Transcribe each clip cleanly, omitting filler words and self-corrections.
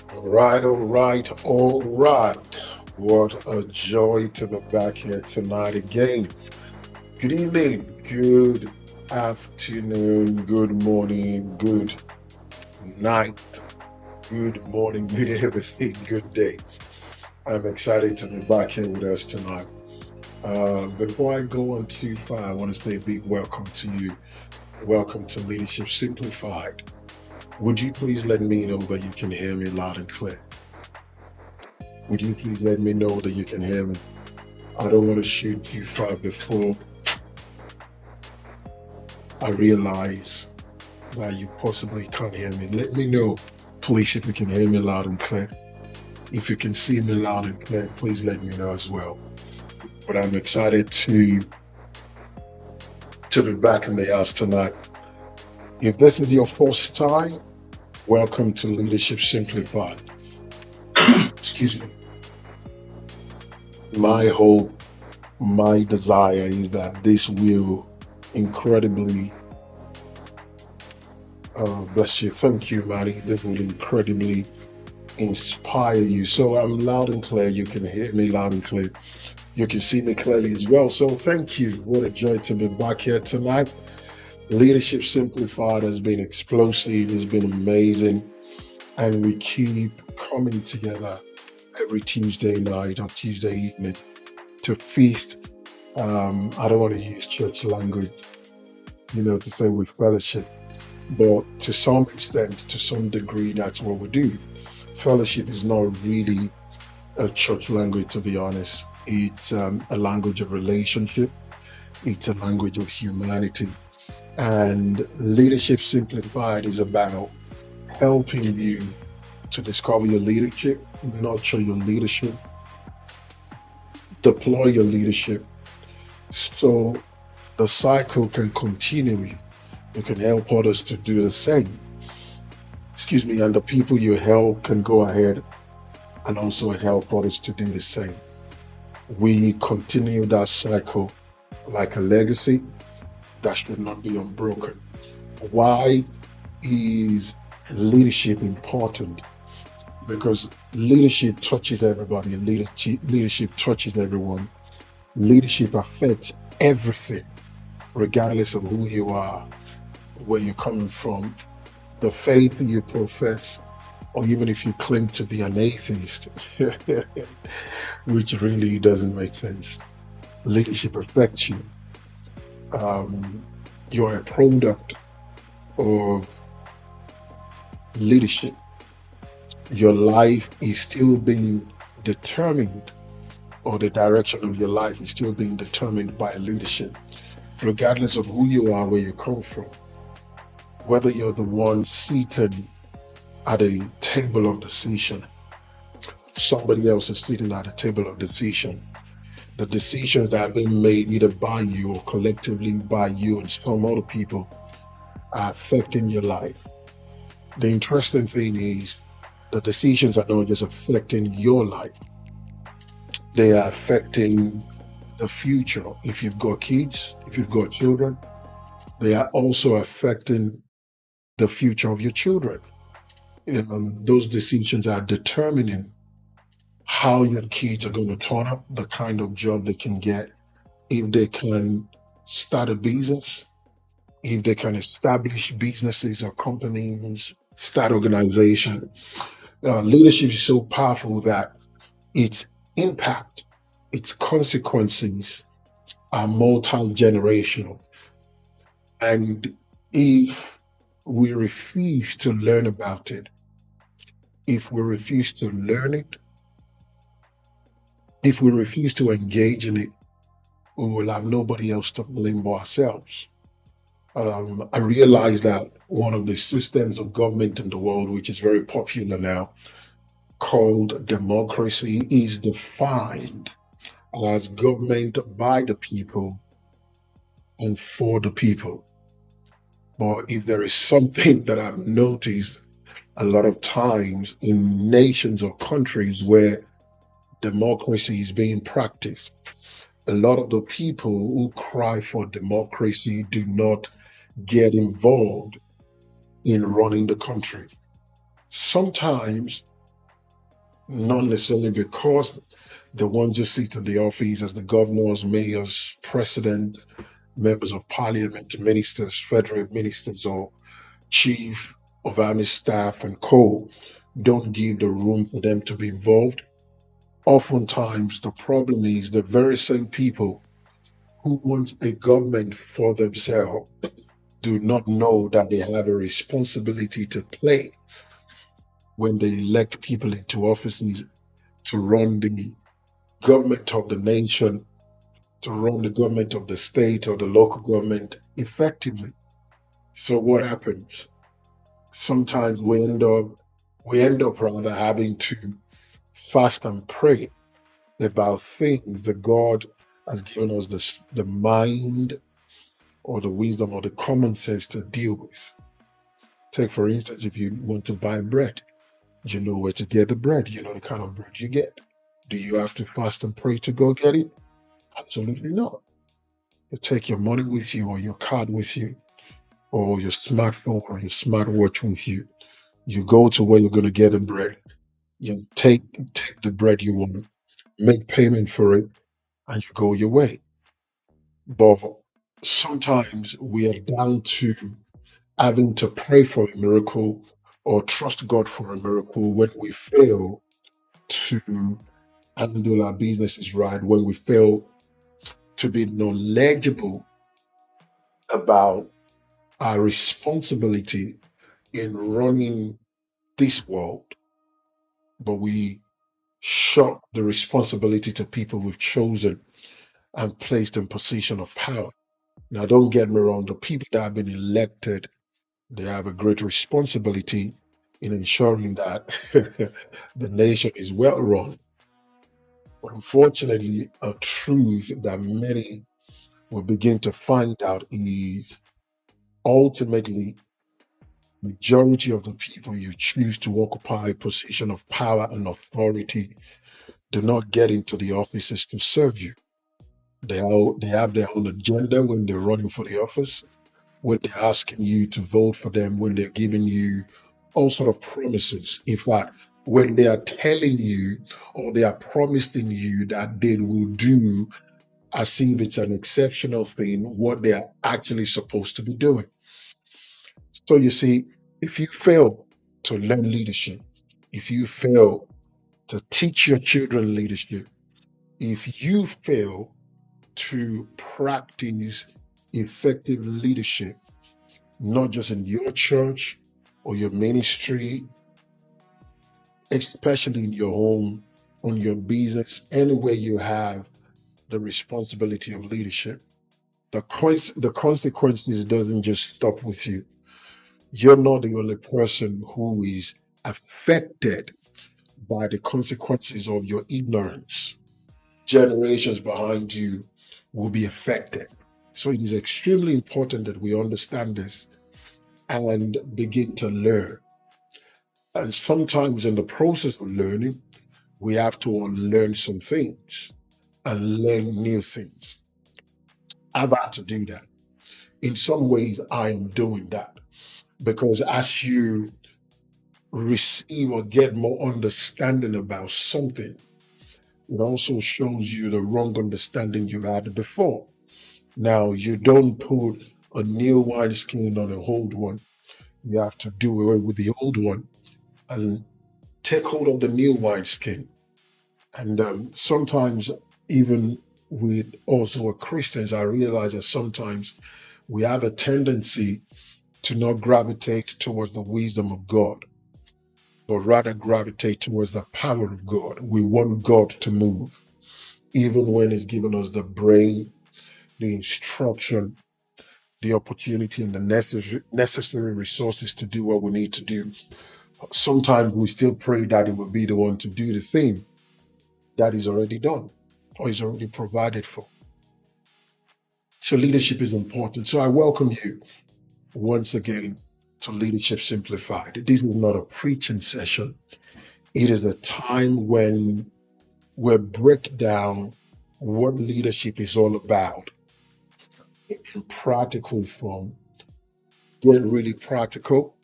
All right, all right, all right. What a joy to be back here tonight again. Good evening, good afternoon, good morning, good night, good morning, good everything, good day. I'm excited to be back here with us tonight. Before I go on too far, I want to say a big welcome to you. Welcome to Leadership Simplified. Would you please let me know that you can hear me loud and clear? Would you please let me know that you can hear me? I don't want to shoot too far before I realize that you possibly can't hear me. Let me know, please, if you can hear me loud and clear. If you can see me loud and clear, please let me know as well. But I'm excited to be back in the house tonight. If this is your first time, welcome to Leadership Simplified. Excuse me. My hope, my desire is that this will incredibly bless you. Thank you, Maddie. This will incredibly inspire you. So I'm loud and clear. You can hear me loud and clear. You can see me clearly as well. So thank you. What a joy to be back here tonight. Leadership Simplified has been explosive, it's been amazing, and we keep coming together every Tuesday night or Tuesday evening to feast. I don't want to use church language, to say with fellowship, but to some extent, to some degree, that's what we do. Fellowship is not really a church language, to be honest. It's a language of relationship, it's a language of humanity. And Leadership Simplified is about helping you to discover your leadership, nurture your leadership, deploy your leadership so the cycle can continue. You can help others to do the same. Excuse me, and the people you help can go ahead and also help others to do the same. We continue that cycle like a legacy that should not be unbroken. Why is leadership important? Because leadership touches everybody, and leadership touches everyone. Leadership affects everything, regardless of who you are, where you're coming from, the faith you profess, or even if you claim to be an atheist, which really doesn't make sense. Leadership affects you. Um, you're a product of leadership. Your life is still being determined, or the direction of your life is still being determined by leadership, regardless of who you are, where you come from, whether you're the one seated at a table of decision, somebody else is sitting at a table of decision. The decisions that have been made either by you or collectively by you and some other people are affecting your life. The interesting thing is the decisions are not just affecting your life, they are affecting the future. If you've got kids, if you've got children, they are also affecting the future of your children. Those decisions are determining how your kids are going to turn up, the kind of job they can get, if they can start a business, if they can establish businesses or companies, start organization. Leadership is so powerful that its impact, its consequences are multi-generational. And if we refuse to learn about it, if we refuse to learn it, if we refuse to engage in it, we will have nobody else to blame but ourselves. I realize that one of the systems of government in the world, which is very popular now, called democracy, is defined as government by the people and for the people. But if there is something that I've noticed a lot of times in nations or countries where democracy is being practiced, a lot of the people who cry for democracy do not get involved in running the country. Sometimes, not necessarily because the ones who sit in the office as the governors, mayors, president, members of parliament, ministers, federal ministers, or chief of army staff and co don't give the room for them to be involved. Oftentimes, the problem is the very same people who want a government for themselves do not know that they have a responsibility to play when they elect people into offices to run the government of the nation, to run the government of the state or the local government effectively. So what happens? Sometimes we end up rather having to fast and pray about things that God has given us the mind or the wisdom or the common sense to deal with. Take, for instance, if you want to buy bread, you know where to get the bread, you know the kind of bread you get. Do you have to fast and pray to go get it? Absolutely not. You take your money with you or your card with you or your smartphone or your smartwatch with you. You go to where you're going to get the bread. You take the bread you want, make payment for it, and you go your way. But sometimes we are down to having to pray for a miracle or trust God for a miracle when we fail to handle our businesses right, when we fail to be knowledgeable about our responsibility in running this world, but we shut the responsibility to people we've chosen and placed in position of power. Now, don't get me wrong, the people that have been elected, they have a great responsibility in ensuring that the nation is well run. But unfortunately, a truth that many will begin to find out is ultimately majority of the people you choose to occupy a position of power and authority do not get into the offices to serve you. They have their own agenda when they're running for the office, when they're asking you to vote for them, when they're giving you all sort of promises. In fact, when they are telling you or they are promising you that they will do as if it's an exceptional thing, what they are actually supposed to be doing. So you see, if you fail to learn leadership, if you fail to teach your children leadership, if you fail to practice effective leadership, not just in your church or your ministry, especially in your home, on your business, anywhere you have the responsibility of leadership, the consequences doesn't just stop with you. You're not the only person who is affected by the consequences of your ignorance. generations behind you will be affected. So it is extremely important that we understand this and begin to learn. And sometimes in the process of learning, we have to unlearn some things and learn new things. I've had to do that. In some ways, I am doing that because as you receive or get more understanding about something, it also shows you the wrong understanding you had before. Now, you don't put a new wineskin on an old one. You have to do away with the old one and take hold of the new wineskin. And sometimes, even with also Christians, I realize that sometimes we have a tendency to not gravitate towards the wisdom of God, but rather gravitate towards the power of God. We want God to move, even when He's given us the brain, the instruction, the opportunity, and the necessary resources to do what we need to do. Sometimes we still pray that He will be the one to do the thing that is already done or is already provided for. So leadership is important. So I welcome you once again to Leadership Simplified. This is not a preaching session. It is a time when we break down what leadership is all about in practical form. Get really practical.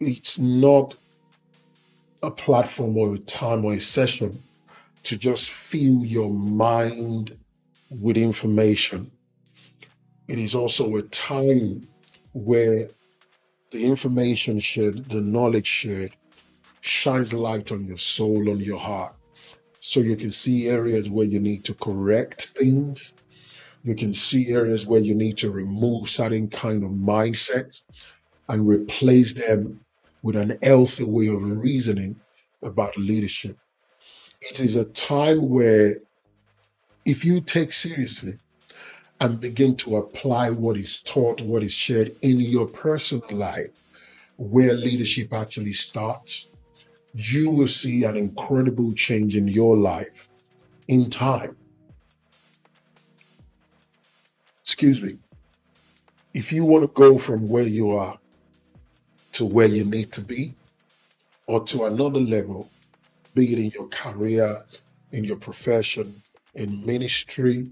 It's not a platform or a time or a session to just fill your mind with information. It is also a time where the information shared, the knowledge shared, shines light on your soul, on your heart. So you can see areas where you need to correct things. You can see areas where you need to remove certain kind of mindsets and replace them with an healthy way of reasoning about leadership. It is a time where if you take seriously and begin to apply what is taught, what is shared in your personal life, where leadership actually starts, you will see an incredible change in your life in time. Excuse me. If you want to go from where you are to where you need to be or to another level, be it in your career, in your profession, in ministry,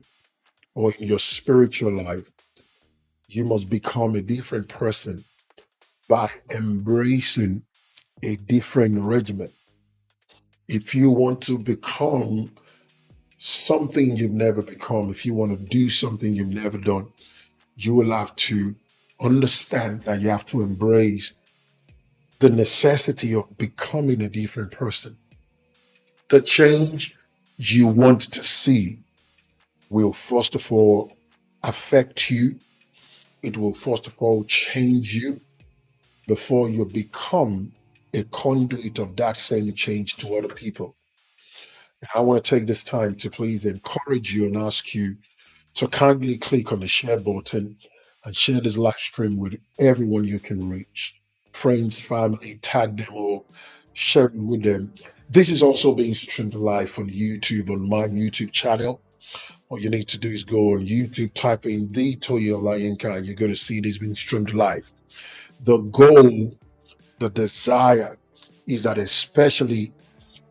or in your spiritual life, you must become a different person by embracing a different regimen. If you want to become something you've never become, if you want to do something you've never done, you will have to understand that you have to embrace the necessity of becoming a different person. The change you want to see will first of all affect you. It will first of all change you before you become a conduit of that same change to other people. I want to take this time to please encourage you and ask you to kindly click on the share button and share this live stream with everyone you can reach. Friends, family, tag them or share it with them. This is also being streamed live on YouTube, on my YouTube channel. All you need to do is go on YouTube, type in the Toyo Olayinka, and you're going to see this being streamed live. The goal, the desire is that especially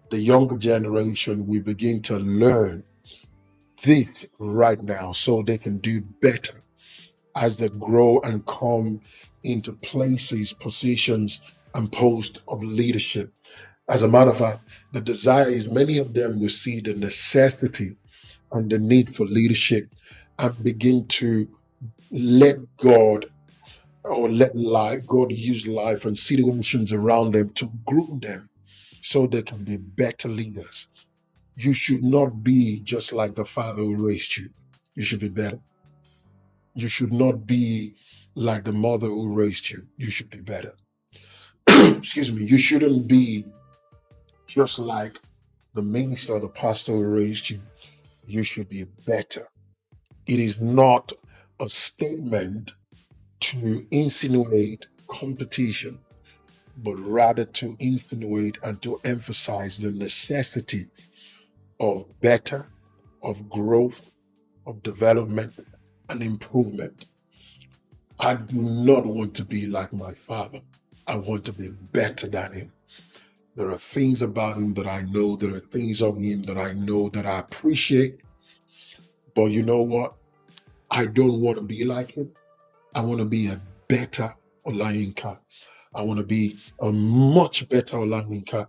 the younger generation will begin to learn this right now so they can do better as they grow and come into places, positions, and posts of leadership. As a matter of fact, the desire is many of them will see the necessity and the need for leadership and begin to let God or let life, God use life and situations around them to groom them so they can be better leaders. You should not be just like the father who raised you. You should be better. You should not be like the mother who raised you. You should be better. Excuse me. You shouldn't be just like the minister, the pastor who raised you. You should be better. It is not a statement to insinuate competition, but rather to insinuate and to emphasize the necessity of better of growth, of development, and improvement. I do not want to be like my father. I want to be better than him. There are things about him that I know, there are things of him that I know that I appreciate, but you know what? I don't want to be like him. I want to be a better Olayinka. I want to be a much better Olayinka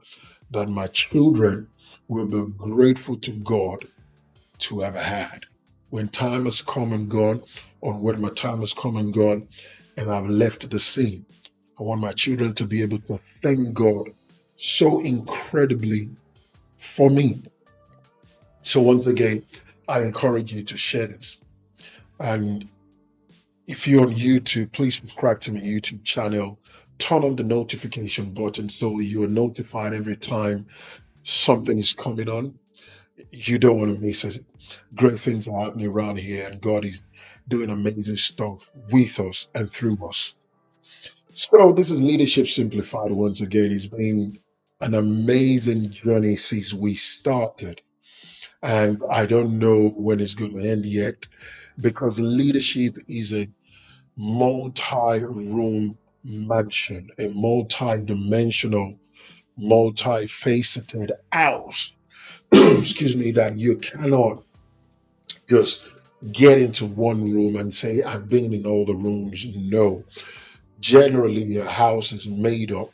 that my children will be grateful to God to have had. When time has come and gone, or when my time has come and gone, and I've left the scene, I want my children to be able to thank God so incredibly for me. So, once again, I encourage you to share this. And if you're on YouTube, please subscribe to my YouTube channel. Turn on the notification button so you are notified every time something is coming on. You don't want to miss it. Great things are happening around here, and God is doing amazing stuff with us and through us. So, this is Leadership Simplified once again. It's been an amazing journey since we started, and I don't know when it's going to end yet because leadership is a multi-room mansion, a multi-dimensional, multi-faceted house. Excuse me, that you cannot just get into one room and say, I've been in all the rooms. No. Generally, a house is made up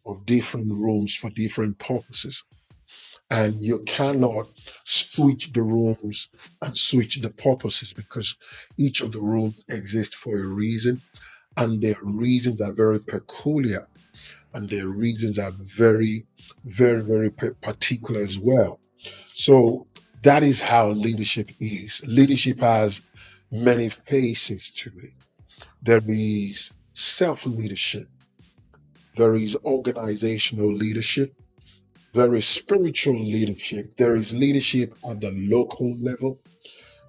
of different rooms for different purposes. And you cannot switch the rooms and switch the purposes because each of the rooms exists for a reason, and their reasons are very peculiar, and their reasons are very, very, very particular as well. So that is how leadership is. Leadership has many faces to it. There is self leadership, there is organizational leadership, there is spiritual leadership, there is leadership at the local level,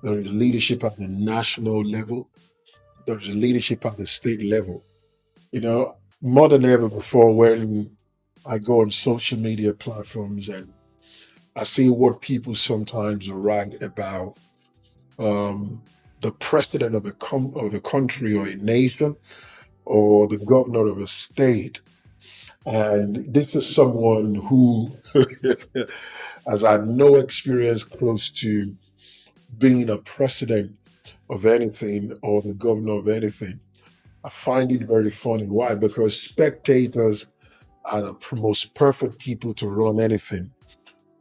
there is leadership at the national level, there is leadership at the state level. You know, more than ever before, when I go on social media platforms and I see what people sometimes write about um, the president of of a country or a nation or the governor of a state. And this is someone who has had no experience close to being a president of anything or the governor of anything. I find it very funny. Why? Because spectators are the most perfect people to run anything.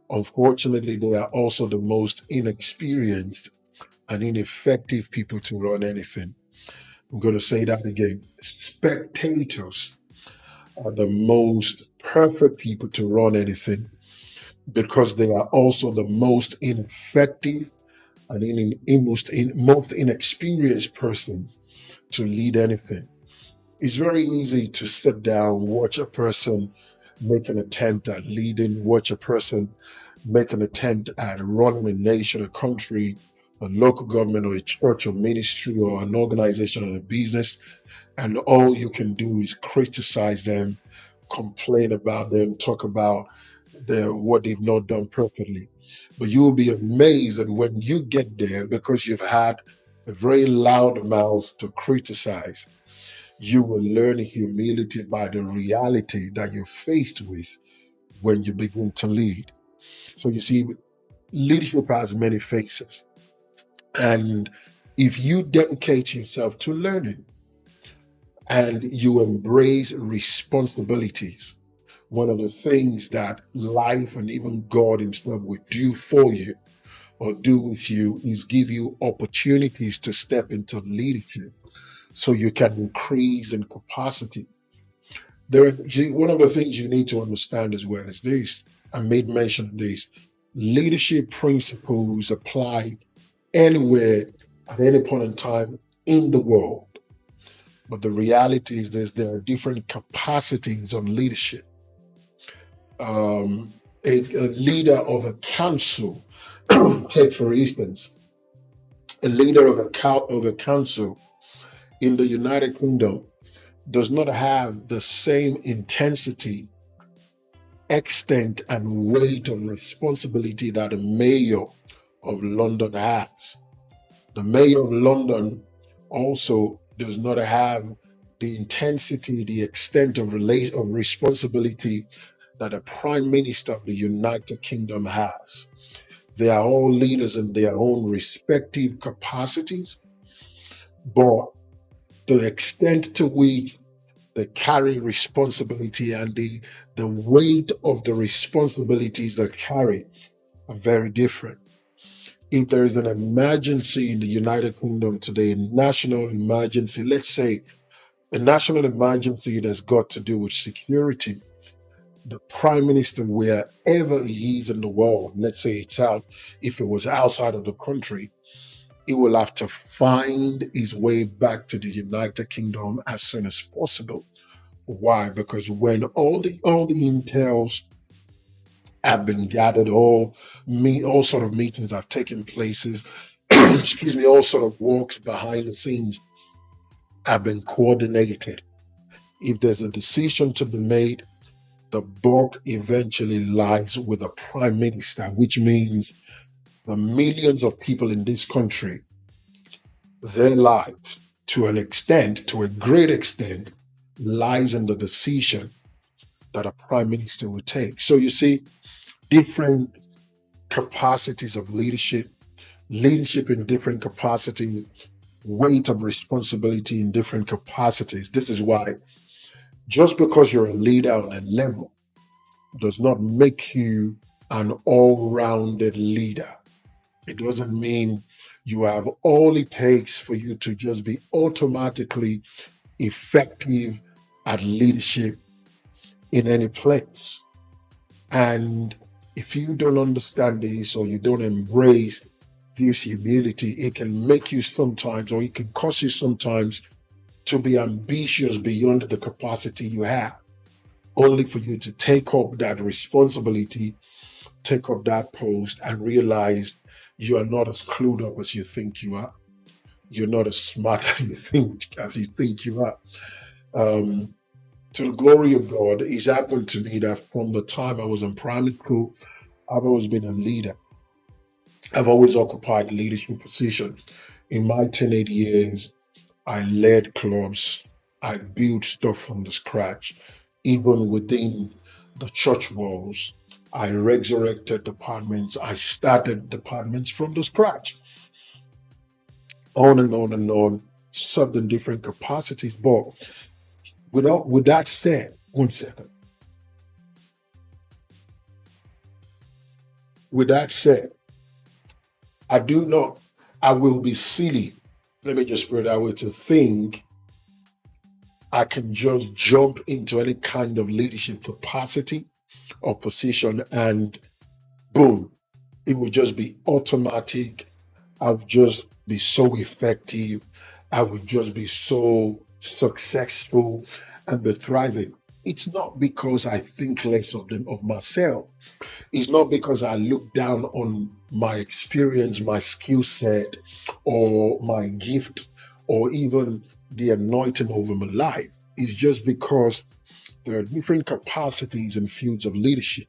Unfortunately, they are also the most inexperienced and ineffective people to run anything. I'm going to say that again. Spectators are the most perfect people to run anything because they are also the most ineffective and most inexperienced persons to lead anything. It's very easy to sit down, watch a person make an attempt at leading, watch a person make an attempt at running a nation, a country, a local government, or a church, or ministry, or an organization, or a business, and all you can do is criticize them, complain about them, talk about what they've not done perfectly. But you will be amazed that when you get there, because you've had a very loud mouth to criticize, you will learn humility by the reality that you're faced with when you begin to lead. So you see, leadership has many faces. And if you dedicate yourself to learning and you embrace responsibilities, one of the things that life and even God Himself will do for you or do with you is give you opportunities to step into leadership so you can increase in capacity. One of the things you need to understand as well is this. I made mention of this. Leadership principles apply anywhere at any point in time in the world. But the reality is this, there are different capacities of leadership. Um, a leader of a council, take for instance, a leader of a council in the United Kingdom does not have the same intensity, extent, and weight of responsibility that a mayor of London has. The mayor of London also does not have the intensity, the extent of of responsibility that the Prime Minister of the United Kingdom has. They are all leaders in their own respective capacities, but the extent to which they carry responsibility and the weight of the responsibilities they carry are very different. If there is an emergency in the United Kingdom today, a national emergency, let's say a national emergency that's got to do with security, the prime minister, wherever he is in the world, let's say it's out, if it was outside of the country, he will have to find his way back to the United Kingdom as soon as possible. Why? Because when all the intels have been gathered, all sort of meetings have taken places, excuse me, all sort of works behind the scenes have been coordinated. If there's a decision to be made, the buck eventually lies with the prime minister, which means the millions of people in this country, their lives, to an extent, to a great extent, lies in the decision that a prime minister will take. So you see, different capacities of leadership, leadership in different capacities, weight of responsibility in different capacities. This is why just because you're a leader on a level does not make you an all-rounded leader. It doesn't mean you have all it takes for you to just be automatically effective at leadership in any place. And if you don't understand this or you don't embrace this humility, it can make you sometimes, or it can cause you sometimes to be ambitious beyond the capacity you have, only for you to take up that responsibility, take up that post, and realize you are not as clued up as you think you are. You're not as smart as you think you are. Um, to the glory of God, it's happened to me that from the time I was in primary school, I've always been a leader. I've always occupied a leadership position. In my teenage years, I led clubs. I built stuff from the scratch. Even within the church walls, I resurrected departments. I started departments from the scratch, on and on and on, served in different capacities. But with that said, one second. With that said, I do not, I will be silly. Let me just put it that way to think I can just jump into any kind of leadership capacity or position and boom, it will just be automatic. I would just be so effective. I would just be so successful and be thriving. It's not because I think less of myself. It's not because I look down on my experience, my skill set, or my gift, or even the anointing over my life. It's just because there are different capacities and fields of leadership,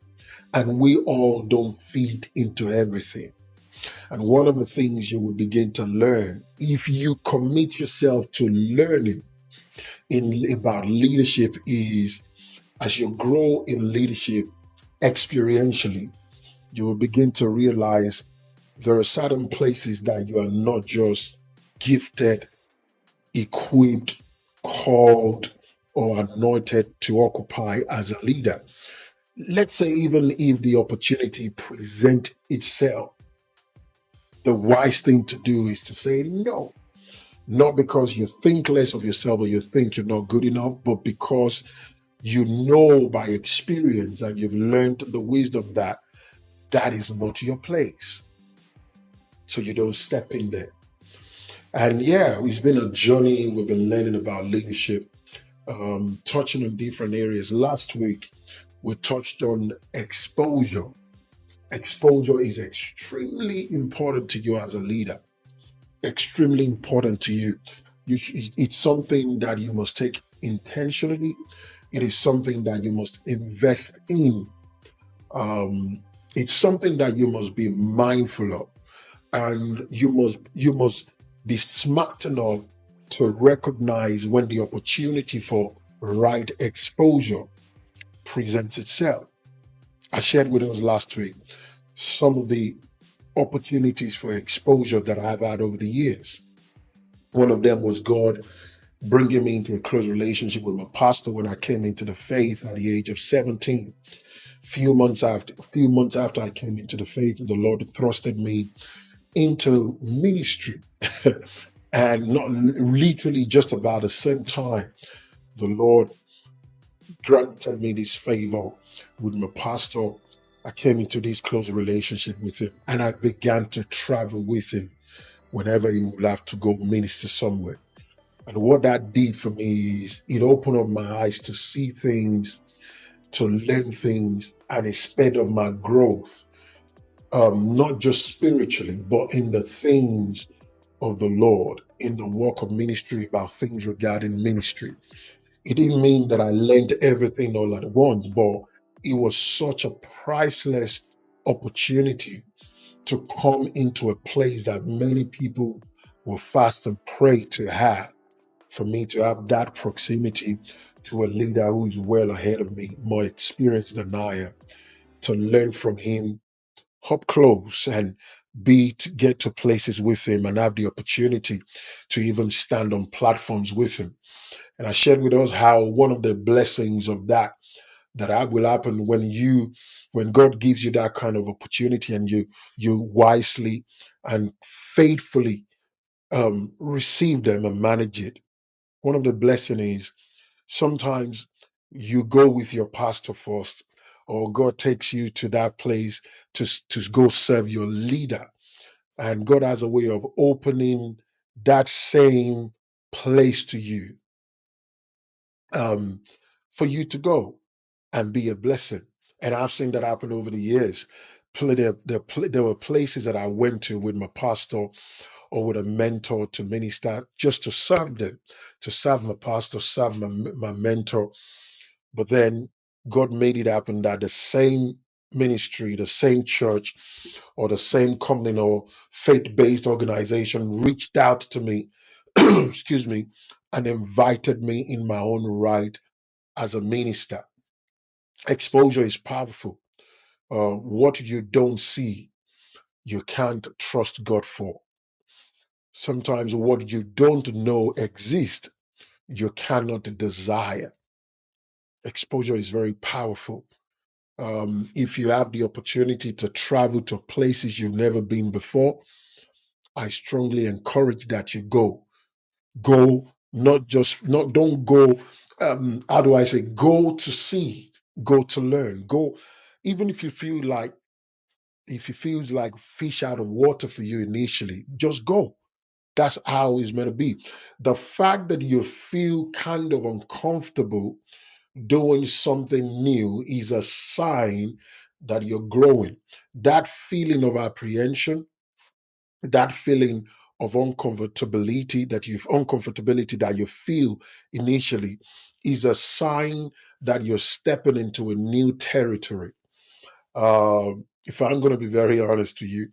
and we all don't fit into everything. And one of the things you will begin to learn if you commit yourself to learning in about leadership is as you grow in leadership experientially, you will begin to realize there are certain places that you are not just gifted, equipped, called, or anointed to occupy as a leader. Let's say even if the opportunity present itself, the wise thing to do is to say no. Not because you think less of yourself or you think you're not good enough, but because you know by experience and you've learned the wisdom that that is not your place. So you don't step in there. And yeah, it's been a journey. We've been learning about leadership, touching on different areas. Last week, we touched on exposure. Exposure is extremely important to you as a leader, extremely important to you. It's something that you must take intentionally. It is something that you must invest in. Um, it's something that you must be mindful of. and you must be smart enough to recognize when the opportunity for right exposure presents itself. I shared with us last week some of the opportunities for exposure that I've had over the years. One of them was God bringing me into a close relationship with my pastor when I came into the faith at the age of 17. Few months after I came into the faith, the Lord thrusted me into ministry. And not literally just about the same time, the Lord granted me this favor with my pastor. I came into this close relationship with him, and I began to travel with him whenever he would have to go minister somewhere. And what that did for me is it opened up my eyes to see things, to learn things, and it sped up my growth, not just spiritually, but in the things of the Lord, in the work of ministry, about things regarding ministry. It didn't mean that I learned everything all at once, but it was such a priceless opportunity to come into a place that many people will fast and pray to have. For me to have that proximity to a leader who is well ahead of me, more experienced than I am, to learn from him up close and be to get to places with him and have the opportunity to even stand on platforms with him. And I shared with us how one of the blessings of that will happen when God gives you that kind of opportunity and you wisely and faithfully receive them and manage it. One of the blessings is sometimes you go with your pastor first, or God takes you to that place to go serve your leader. And God has a way of opening that same place to you, um, for you to go and be a blessing. And I've seen that happen over the years. There were places that I went to with my pastor or with a mentor to minister just to serve them, to serve my pastor, serve my mentor. But then God made it happen that the same ministry, the same church, or the same company or faith-based organization reached out to me, excuse me, and invited me in my own right as a minister. Exposure is powerful. What you don't see, you can't trust God for. Sometimes what you don't know exists, you cannot desire. Exposure is very powerful. If you have the opportunity to travel to places you've never been before, I strongly encourage that you go. Go, not don't go. How do I say? Go to see, go to learn, go. Even if it feels like fish out of water for you initially, just go. That's how it's meant to be. The fact that you feel kind of uncomfortable doing something new is a sign that you're growing. That feeling of apprehension, that feeling of uncomfortability that you feel initially is a sign that you're stepping into a new territory. If I'm going to be very honest to you,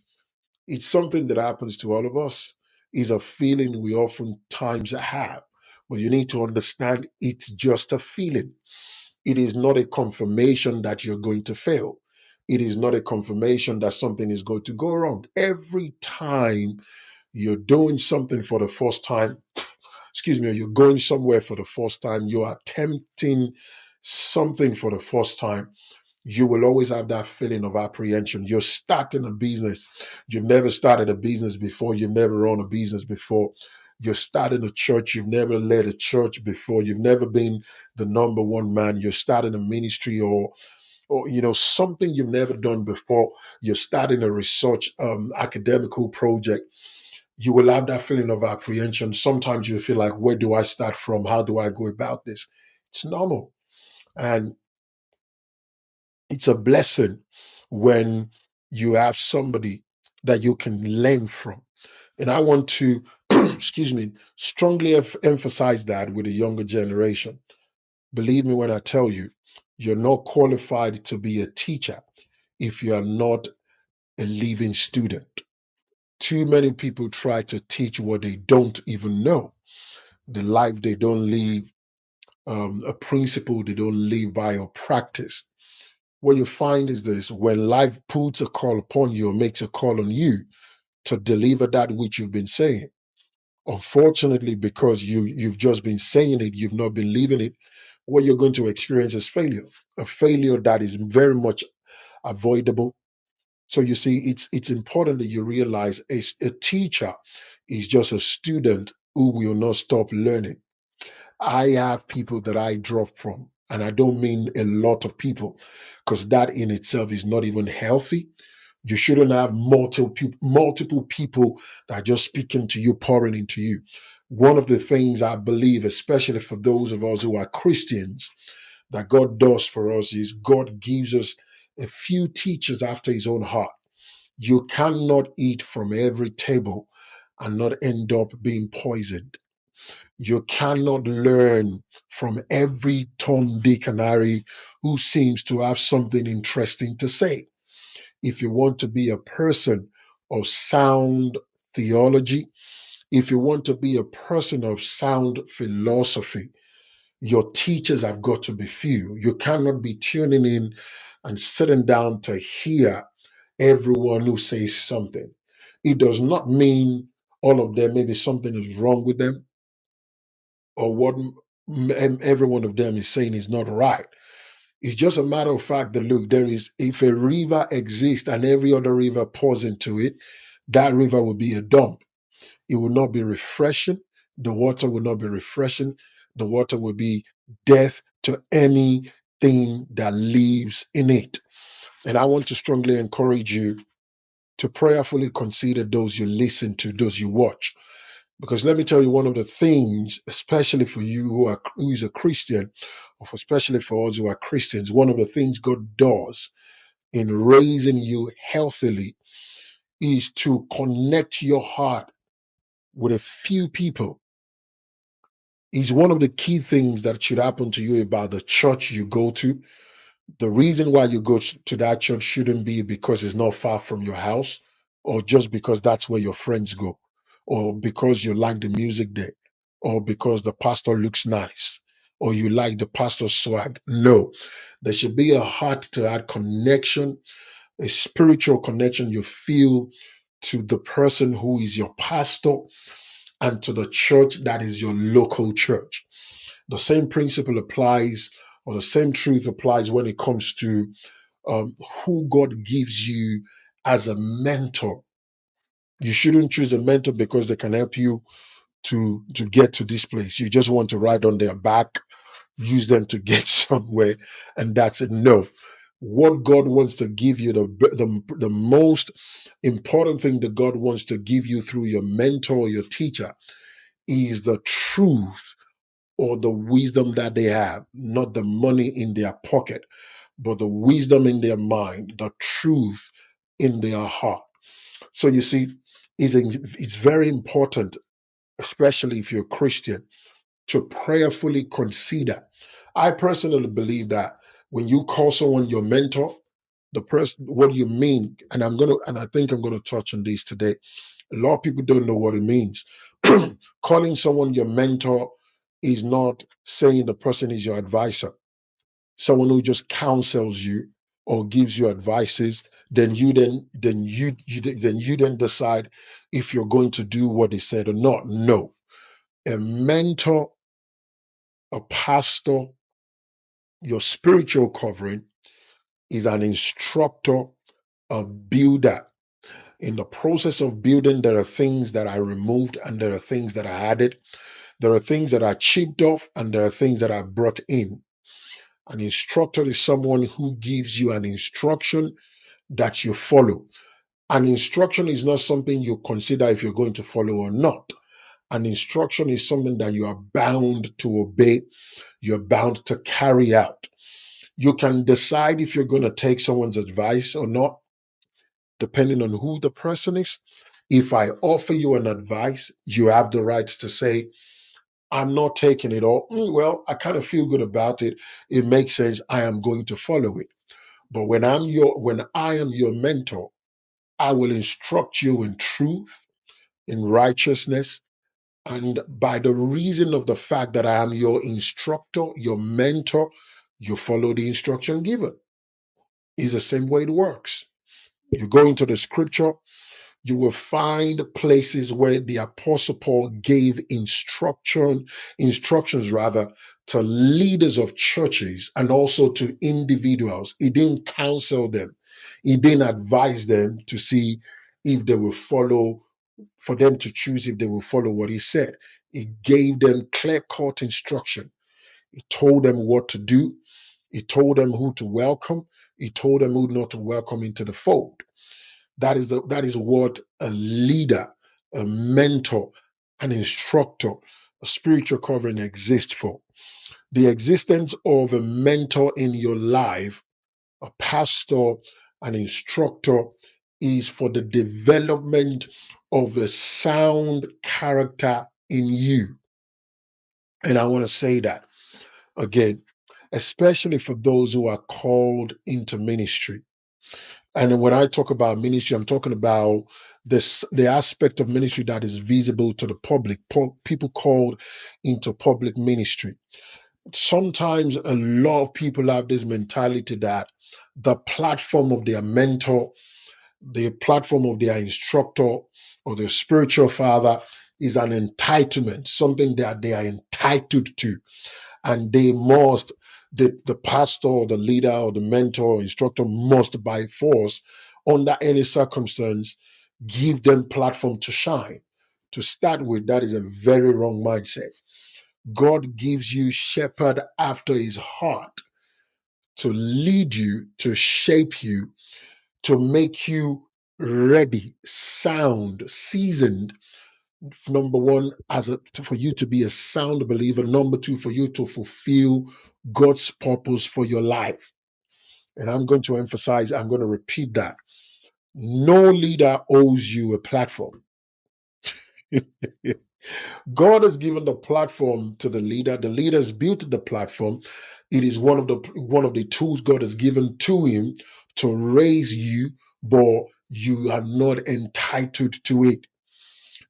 it's something that happens to all of us. Is a feeling we oftentimes have, but you need to understand it's just a feeling. It is not a confirmation that you're going to fail. It is not a confirmation that something is going to go wrong. Every time you're doing something for the first time, excuse me, or you're going somewhere for the first time, you're attempting something for the first time, you will always have that feeling of apprehension. You're starting a business. You've never started a business before. You've never run a business before. You're starting a church. You've never led a church before. You've never been the number one man. You're starting a ministry or something you've never done before. You're starting a research academical project. You will have that feeling of apprehension. Sometimes you feel like, where do I start from? How do I go about this? It's normal. And it's a blessing when you have somebody that you can learn from. And I want to, excuse me, strongly emphasize that with the younger generation. Believe me when I tell you, you're not qualified to be a teacher if you are not a living student. Too many people try to teach what they don't even know, the life they don't live, a principle they don't live by or practice. What you find is this: when life puts a call upon you or makes a call on you to deliver that which you've been saying, unfortunately, because you've just been saying it, you've not been living it, what you're going to experience is failure, a failure that is very much avoidable. So you see, it's important that you realize a teacher is just a student who will not stop learning. I have people that I draw from, and I don't mean a lot of people, because that in itself is not even healthy. You shouldn't have multiple people that are just speaking to you, pouring into you. One of the things I believe, especially for those of us who are Christians, that God does for us is God gives us a few teachers after his own heart. You cannot eat from every table and not end up being poisoned. You cannot learn from every Tom, Dick, and Harry who seems to have something interesting to say. If you want to be a person of sound theology, if you want to be a person of sound philosophy, your teachers have got to be few. You cannot be tuning in and sitting down to hear everyone who says something. It does not mean all of them, maybe something is wrong with them, or what every one of them is saying is not right. It's just a matter of fact that, look, there is, if a river exists and every other river pours into it, that river will be a dump. It will not be refreshing. The water will not be refreshing. The water will be death to anything that lives in it. And I want to strongly encourage you to prayerfully consider those you listen to, those you watch. Because let me tell you, one of the things, especially for you who is a Christian, or especially for us who are Christians, one of the things God does in raising you healthily is to connect your heart with a few people. Is one of the key things that should happen to you about the church you go to. The reason why you go to that church shouldn't be because it's not far from your house, or just because that's where your friends go, or because you like the music there, or because the pastor looks nice, or you like the pastor's swag. No, there should be a heart to heart connection, a spiritual connection you feel to the person who is your pastor and to the church that is your local church. The same principle applies, or the same truth applies when it comes to who God gives you as a mentor. You shouldn't choose a mentor because they can help you to get to this place. You just want to ride on their back, use them to get somewhere, and that's it. No. What God wants to give you, the most important thing that God wants to give you through your mentor or your teacher, is the truth or the wisdom that they have, not the money in their pocket, but the wisdom in their mind, the truth in their heart. So you see, it's very important, especially if you're a Christian, to prayerfully consider. I personally believe that when you call someone your mentor, the person, what do you mean? And I think I'm gonna touch on this today. A lot of people don't know what it means. Calling someone your mentor is not saying the person is your advisor, someone who just counsels you or gives you advices. Then you then decide if you're going to do what they said or not. No, a mentor, a pastor, your spiritual covering is an instructor, a builder. In the process of building, there are things that are removed and there are things that are added. There are things that are chipped off and there are things that are brought in. An instructor is someone who gives you an instruction that you follow. An instruction is not something you consider if you're going to follow or not. An instruction is something that you are bound to obey, you're bound to carry out. You can decide if you're going to take someone's advice or not, depending on who the person is. If I offer you an advice, you have the right to say, I'm not taking it all. Well, I kind of feel good about it. It makes sense. I am going to follow it. But when I am your mentor, I will instruct you in truth, in righteousness, and by the reason of the fact that I am your instructor, your mentor, you follow the instruction given. It's the same way it works. You go into the scripture, you will find places where the apostle Paul gave instructions rather to leaders of churches and also to individuals. He didn't counsel them. He didn't advise them to see if they will follow, for them to choose if they will follow what he said. He gave them clear-cut instruction. He told them what to do. He told them who to welcome. He told them who not to welcome into the fold. That is what a leader, a mentor, an instructor, a spiritual covering exists for. The existence of a mentor in your life, a pastor, an instructor, is for the development of a sound character in you. And I want to say that again, especially for those who are called into ministry. And when I talk about ministry, I'm talking about the aspect of ministry that is visible to the public, people called into public ministry. Sometimes a lot of people have this mentality that the platform of their mentor, the platform of their instructor or their spiritual father is an entitlement, something that they are entitled to, and they must, the pastor or the leader or the mentor or instructor must by force, under any circumstance, give them platform to shine. To start with, that is a very wrong mindset. God gives you shepherd after his heart to lead you, to shape you, to make you ready, sound, seasoned. Number one, for you to be a sound believer. Number two, for you to fulfill God's purpose for your life. And I'm going to emphasize, I'm going to repeat that. No leader owes you a platform. God has given the platform to the leader. The leader has built the platform. It is one of the tools God has given to him to raise you, but you are not entitled to it.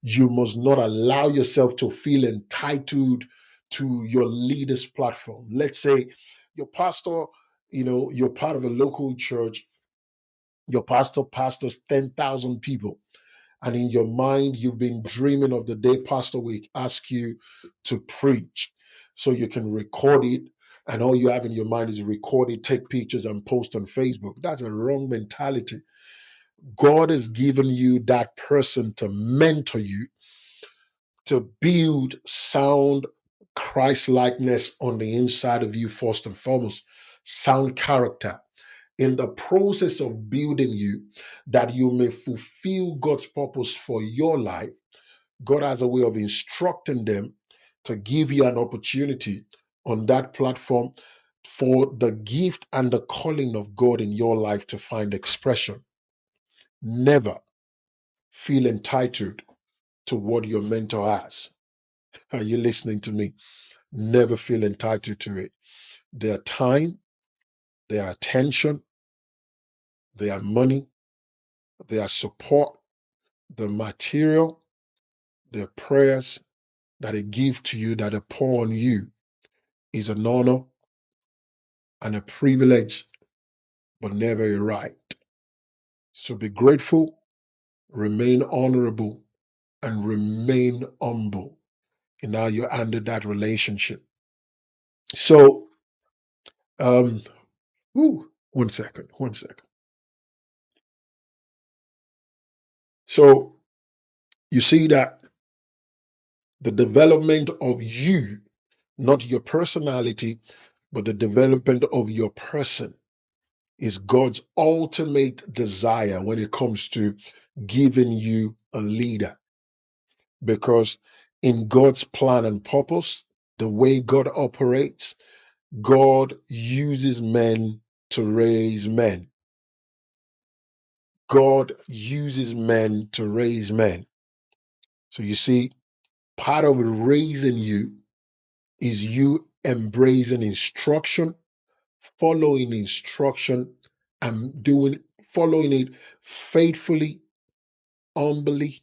You must not allow yourself to feel entitled to your leader's platform. Let's say your pastor, you're part of a local church, your pastor pastors 10,000 people. And in your mind, you've been dreaming of the day pastor will ask you to preach so you can record it. And all you have in your mind is record it, take pictures, and post on Facebook. That's a wrong mentality. God has given you that person to mentor you, to build sound Christ likeness on the inside of you, first and foremost, sound character. In the process of building you, that you may fulfill God's purpose for your life, God has a way of instructing them to give you an opportunity on that platform for the gift and the calling of God in your life to find expression. Never feel entitled to what your mentor has. Are you listening to me? Never feel entitled to it. Their time, their attention, their money, their support, the material, their prayers that they give to you, that they pour on you, is an honor and a privilege, but never a right. So be grateful, remain honorable, and remain humble in how you handle that relationship. So, um, one second, one second. So you see that the development of you, not your personality, but the development of your person, is God's ultimate desire when it comes to giving you a leader. Because in God's plan and purpose, the way God operates, God uses men to raise men. God uses men to raise men. So you see, part of raising you is you embracing instruction, following instruction, and doing following it faithfully, humbly,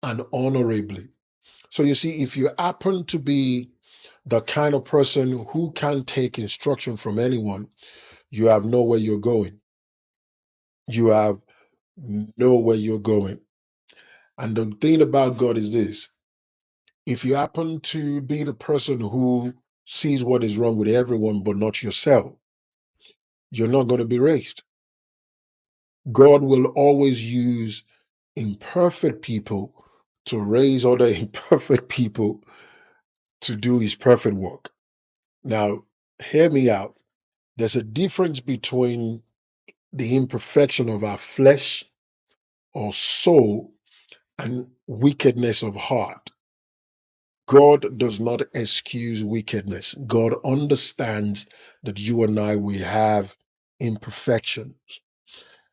and honorably. So you see, if you happen to be the kind of person who can take instruction from anyone, you have nowhere you're going. You have nowhere you're going. And the thing about God is this: if you happen to be the person who sees what is wrong with everyone but not yourself, you're not going to be raised. God will always use imperfect people to raise other imperfect people to do his perfect work. Now, hear me out. There's a difference between the imperfection of our flesh or soul and wickedness of heart. God does not excuse wickedness. God understands that you and I, we have imperfections.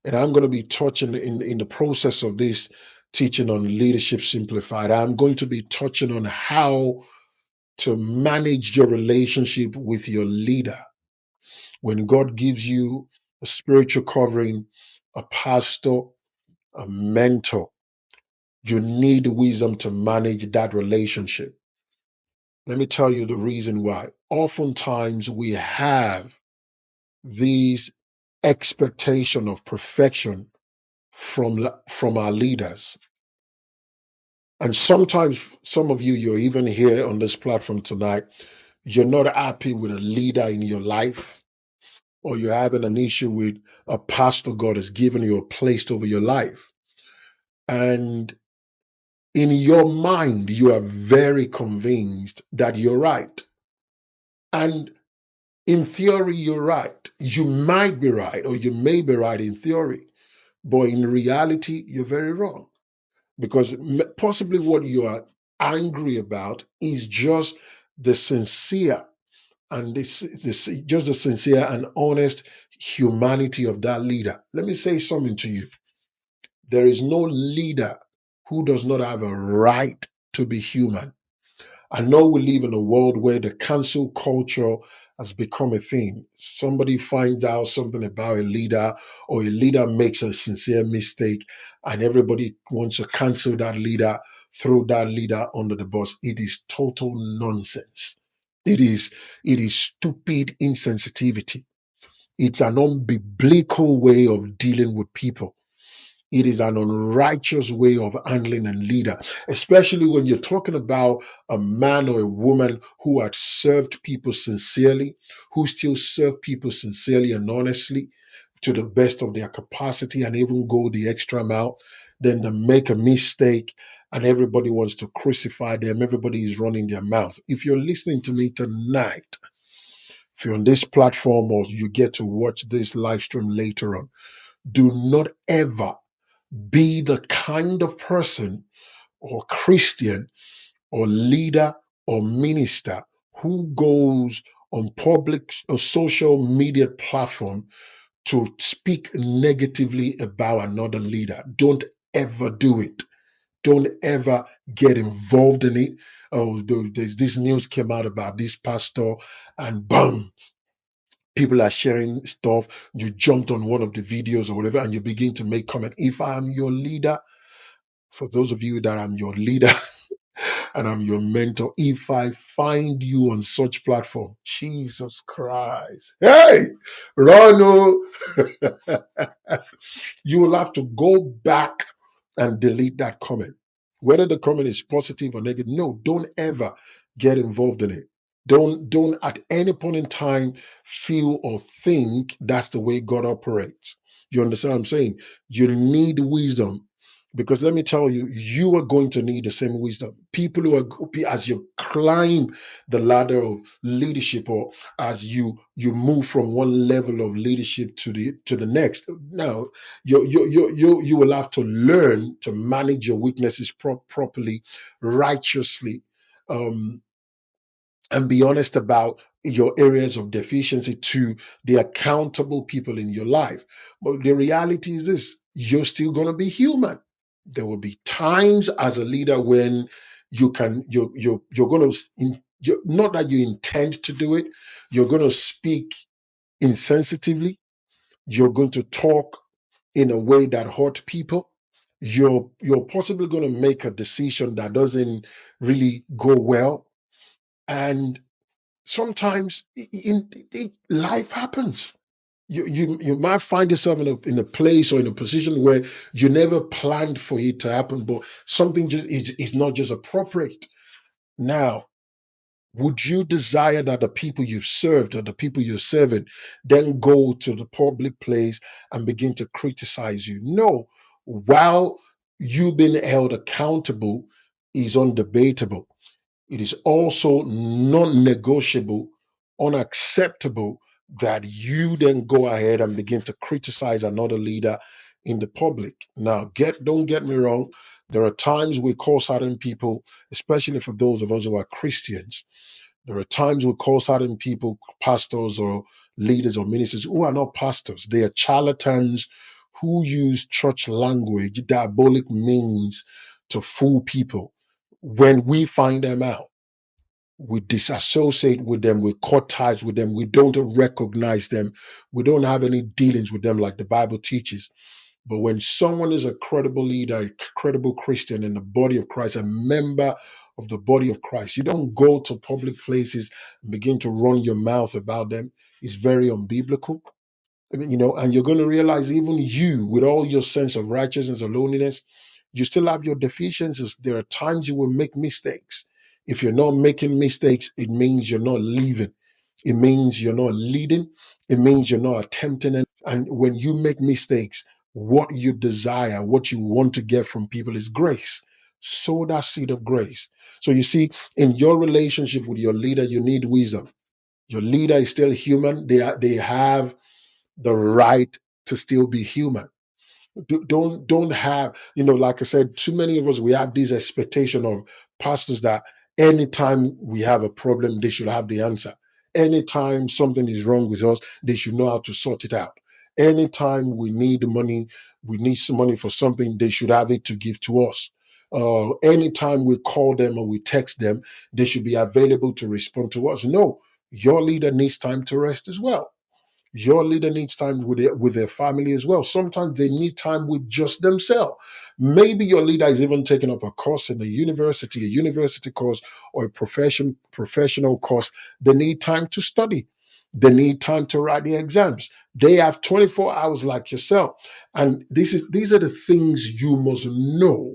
And I'm going to be touching in the process of this teaching on Leadership Simplified. I'm going to be touching on how to manage your relationship with your leader. When God gives you a spiritual covering, a pastor, a mentor, you need wisdom to manage that relationship. Let me tell you the reason why. Oftentimes we have these expectation of perfection from our leaders. And sometimes some of you, you're even here on this platform tonight, you're not happy with a leader in your life, or you're having an issue with a pastor God has given you or placed over your life. And in your mind, you are very convinced that you're right. And in theory, you're right. You might be right, or you may be right in theory, but in reality, you're very wrong. Because possibly what you are angry about is just the sincere and just the sincere and honest humanity of that leader. Let me say something to you. There is no leader who does not have a right to be human. I know we live in a world where the cancel culture has become a thing. Somebody finds out something about a leader, or a leader makes a sincere mistake, and everybody wants to cancel that leader, throw that leader under the bus. It is total nonsense. It is stupid insensitivity. It's an unbiblical way of dealing with people. It is an unrighteous way of handling a leader, especially when you're talking about a man or a woman who had served people sincerely, who still serve people sincerely and honestly to the best of their capacity and even go the extra mile. Then they make a mistake and everybody wants to crucify them. Everybody is running their mouth. If you're listening to me tonight, if you're on this platform or you get to watch this live stream later on, do not ever be the kind of person or Christian or leader or minister who goes on public or social media platform to speak negatively about another leader. Don't ever do it. Don't ever get involved in it. Oh, this news came out about this pastor, and bam, people are sharing stuff. You jumped on one of the videos or whatever, and you begin to make comment. If I'm your leader, for those of you that I'm your leader and I'm your mentor, if I find you on such platform, Jesus Christ, hey, Ronald, you will have to go back and delete that comment. Whether the comment is positive or negative, no, don't ever get involved in it. Don't at any point in time feel or think that's the way God operates. You understand what I'm saying? You need wisdom. Because let me tell you, you are going to need the same wisdom. People who are, as you climb the ladder of leadership, or as you move from one level of leadership to the next. Now, you will have to learn to manage your weaknesses properly, righteously, um, and be honest about your areas of deficiency to the accountable people in your life. But the reality is this: you're still going to be human. There will be times as a leader when you're going to, not that you intend to do it, you're going to speak insensitively, you're going to talk in a way that hurt people, you're possibly going to make a decision that doesn't really go well. And sometimes life happens. You might find yourself in a place or in a position where you never planned for it to happen, but something just is not just appropriate. Now, would you desire that the people you've served or the people you're serving then go to the public place and begin to criticize you? No. While you being held accountable is undebatable, it is also non negotiable, unacceptable that you then go ahead and begin to criticize another leader in the public. Now, don't get me wrong. There are times we call certain people, especially for those of us who are Christians, there are times we call certain people pastors or leaders or ministers who are not pastors. They are charlatans who use church language, diabolic means to fool people. When we find them out, we disassociate with them, we cut ties with them, we don't recognize them, we don't have any dealings with them like the Bible teaches. But when someone is a credible leader, a credible Christian in the body of Christ, a member of the body of Christ, you don't go to public places and begin to run your mouth about them. It's very unbiblical. I mean, and you're going to realize even you, with all your sense of righteousness or loneliness, you still have your deficiencies. There are times you will make mistakes. If you're not making mistakes, it means you're not living. It means you're not leading. It means you're not attempting. And when you make mistakes, what you desire, what you want to get from people is grace. Sow that seed of grace. So you see, in your relationship with your leader, you need wisdom. Your leader is still human. They have the right to still be human. Don't have, like I said, too many of us, we have this expectation of pastors that anytime we have a problem, they should have the answer. Anytime something is wrong with us, they should know how to sort it out. Anytime we need money, we need some money for something, they should have it to give to us. Anytime we call them or we text them, they should be available to respond to us. No, your leader needs time to rest as well. Your leader needs time with their family as well. Sometimes they need time with just themselves. Maybe your leader is even taking up a course in a university course, or a professional course. They need time to study. They need time to write the exams. They have 24 hours like yourself. And these are the things you must know.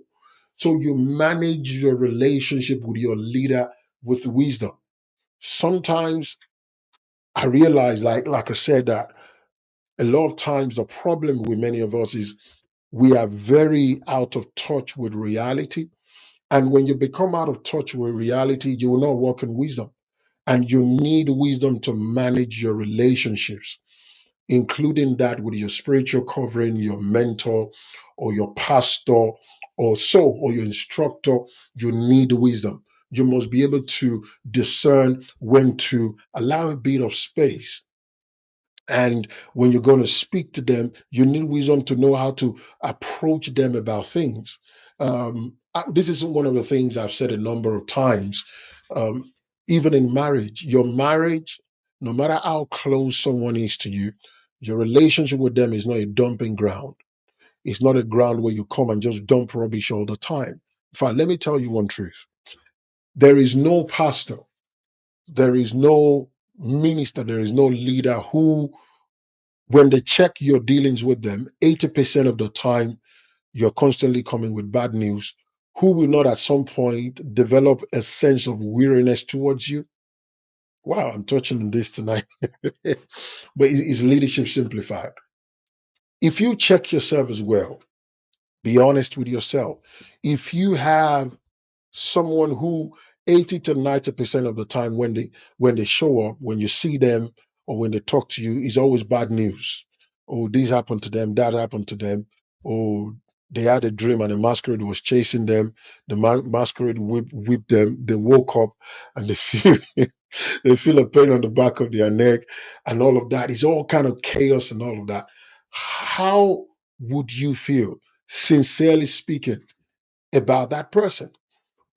So you manage your relationship with your leader with wisdom. Sometimes I realize, like I said, that a lot of times the problem with many of us is we are very out of touch with reality. And when you become out of touch with reality, you will not walk in wisdom. And you need wisdom to manage your relationships, including that with your spiritual covering, your mentor, or your pastor, or your instructor. You need wisdom. You must be able to discern when to allow a bit of space, and when you're going to speak to them, you need wisdom to know how to approach them about things. This is one of the things I've said a number of times. Um, Even in marriage, your marriage, no matter how close someone is to you, your relationship with them is not a dumping ground. It's not a ground where you come and just dump rubbish all the time. In fact, let me tell you one truth. There is no pastor, there is no minister, there is no leader who, when they check your dealings with them, 80% of the time you're constantly coming with bad news, who will not at some point develop a sense of weariness towards you. Wow, I'm touching on this tonight. But it's leadership simplified. If you check yourself as well, be honest with yourself. If you have someone who 80 to 90% of the time when they show up, when you see them or when they talk to you, is always bad news. Oh, this happened to them, that happened to them. Oh, they had a dream and a masquerade was chasing them. The masquerade whipped them. They woke up and they feel they feel a pain on the back of their neck and all of that. It's all kind of chaos and all of that. How would you feel, sincerely speaking, about that person?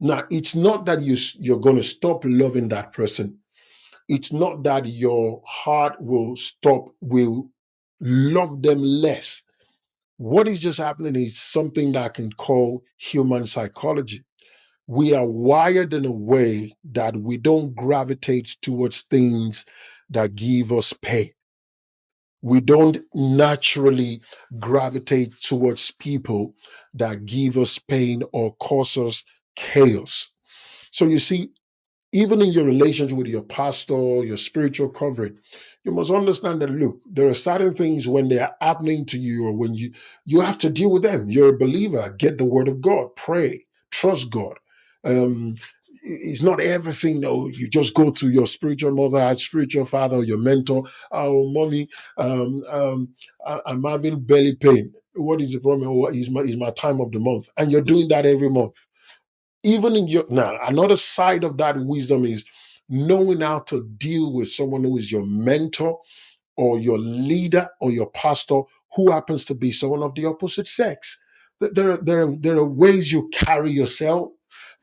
Now, it's not that you're going to stop loving that person. It's not that your heart will love them less. What is just happening is something that I can call human psychology. We are wired in a way that we don't gravitate towards things that give us pain. We don't naturally gravitate towards people that give us pain or cause us chaos. So you see, even in your relationship with your pastor, your spiritual covering, you must understand that look, there are certain things when they are happening to you or when you have to deal with them. You're a believer, get the word of God, pray, trust God. Um, it's not everything though. You just go to your spiritual mother, spiritual father, or your mentor. Oh, mommy, I'm having belly pain. What is the problem? Oh, is my time of the month, and you're doing that every month. Even in your now, another side of that wisdom is knowing how to deal with someone who is your mentor or your leader or your pastor who happens to be someone of the opposite sex. There are ways you carry yourself.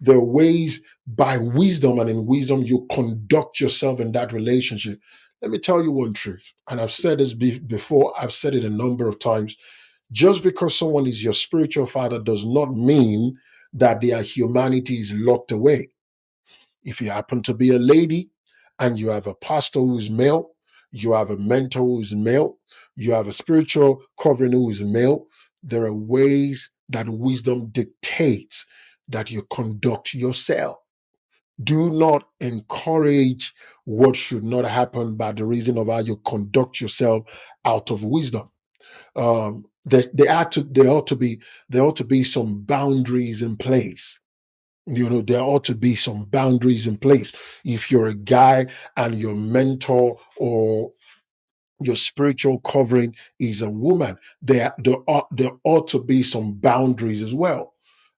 There are ways by wisdom, and in wisdom you conduct yourself in that relationship. Let me tell you one truth, and I've said this before. I've said it a number of times. Just because someone is your spiritual father does not mean that their humanity is locked away. If you happen to be a lady and you have a pastor who is male, you have a mentor who is male, you have a spiritual covering who is male, there are ways that wisdom dictates that you conduct yourself. Do not encourage what should not happen by the reason of how you conduct yourself out of wisdom. There ought to be some boundaries in place. There ought to be some boundaries in place. If you're a guy and your mentor or your spiritual covering is a woman, there ought to be some boundaries as well.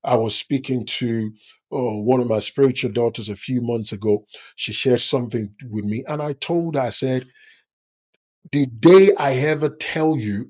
I was speaking to one of my spiritual daughters a few months ago. She shared something with me, and I told her, I said, the day I ever tell you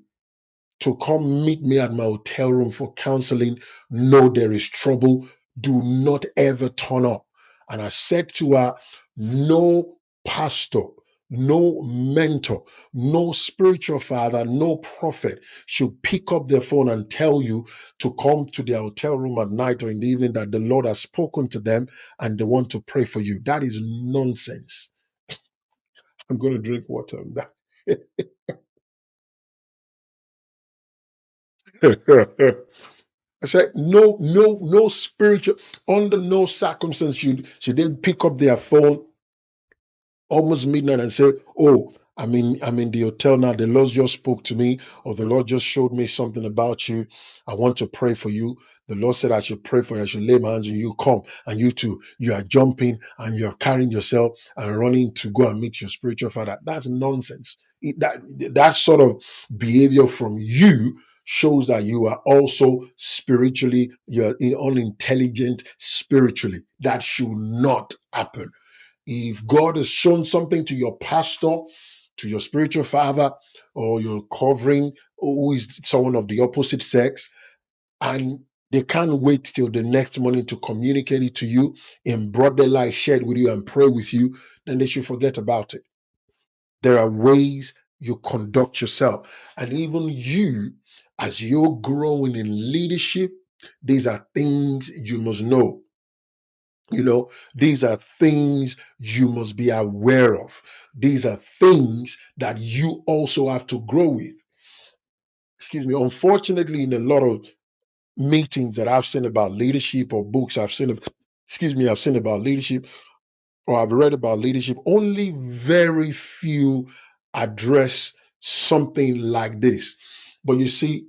to come meet me at my hotel room for counseling, know there is trouble. Do not ever turn up. And I said to her, no pastor, no mentor, no spiritual father, no prophet should pick up their phone and tell you to come to their hotel room at night or in the evening that the Lord has spoken to them and they want to pray for you. That is nonsense. I'm going to drink water on that. I said, no, no, no spiritual, under no circumstance should they pick up their phone almost midnight and say, oh, I'm in the hotel now. The Lord just spoke to me, or the Lord just showed me something about you. I want to pray for you. The Lord said I should pray for you. I should lay my hands on you. Come. And you too, you are jumping and you're carrying yourself and running to go and meet your spiritual father. That's nonsense. That sort of behavior from you shows that you are also spiritually, you're unintelligent spiritually. That should not happen. If God has shown something to your pastor, to your spiritual father, or your covering, who is someone of the opposite sex, and they can't wait till the next morning to communicate it to you in broad daylight, share it with you, and pray with you, then they should forget about it. There are ways you conduct yourself. And even you, as you're growing in leadership, these are things you must know. These are things you must be aware of. These are things that you also have to grow with. Excuse me. Unfortunately, in a lot of meetings that I've seen about leadership or books I've seen about leadership or I've read about leadership, only very few address something like this. But you see,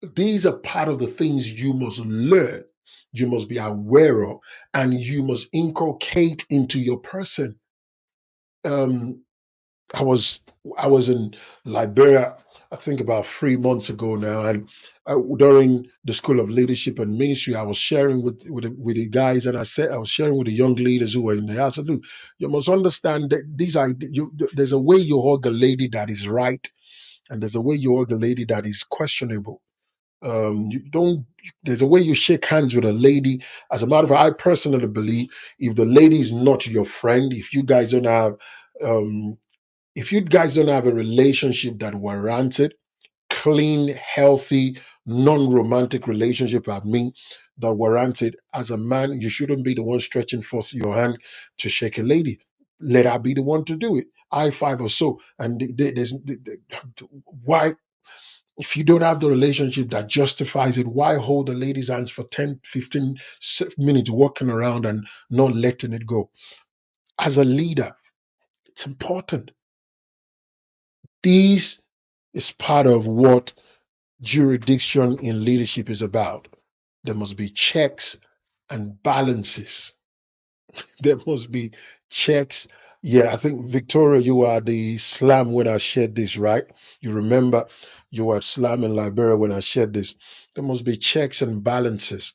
these are part of the things you must learn, you must be aware of, and you must inculcate into your person. Um, I was I was in Liberia, I think about 3 months ago now, and during the School of Leadership and Ministry, I was sharing with the guys, and I was sharing with the young leaders who were in there. I said, "Look, you must understand that there's a way you hug a lady that is right, and there's a way you hug a lady that is questionable. You don't. There's a way you shake hands with a lady. As a matter of fact, I personally believe if the lady is not your friend, um, if you guys don't have a relationship that warrants it, clean, healthy, non-romantic relationship, I mean, that warrants it. As a man, you shouldn't be the one stretching forth your hand to shake a lady. Let her be the one to do it. I five or so. And why, if you don't have the relationship that justifies it, why hold the lady's hands for 10, 15 minutes walking around and not letting it go? As a leader, it's important. This is part of what jurisdiction in leadership is about. There must be checks and balances. There must be checks. Yeah, I think Victoria, you are the slam when I shared this, right? You remember you were slam in Liberia when I shared this. There must be checks and balances.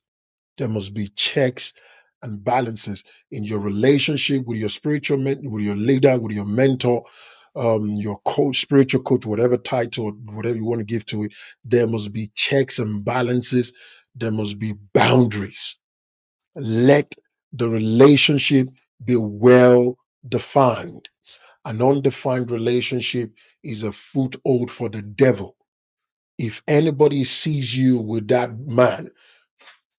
There must be checks and balances in your relationship with your spiritual with your leader, with your mentor, your coach, spiritual coach, whatever title, whatever you want to give to it. There must be checks and balances. There must be boundaries. Let the relationship be well defined. An undefined relationship is a foothold for the devil. If anybody sees you with that man,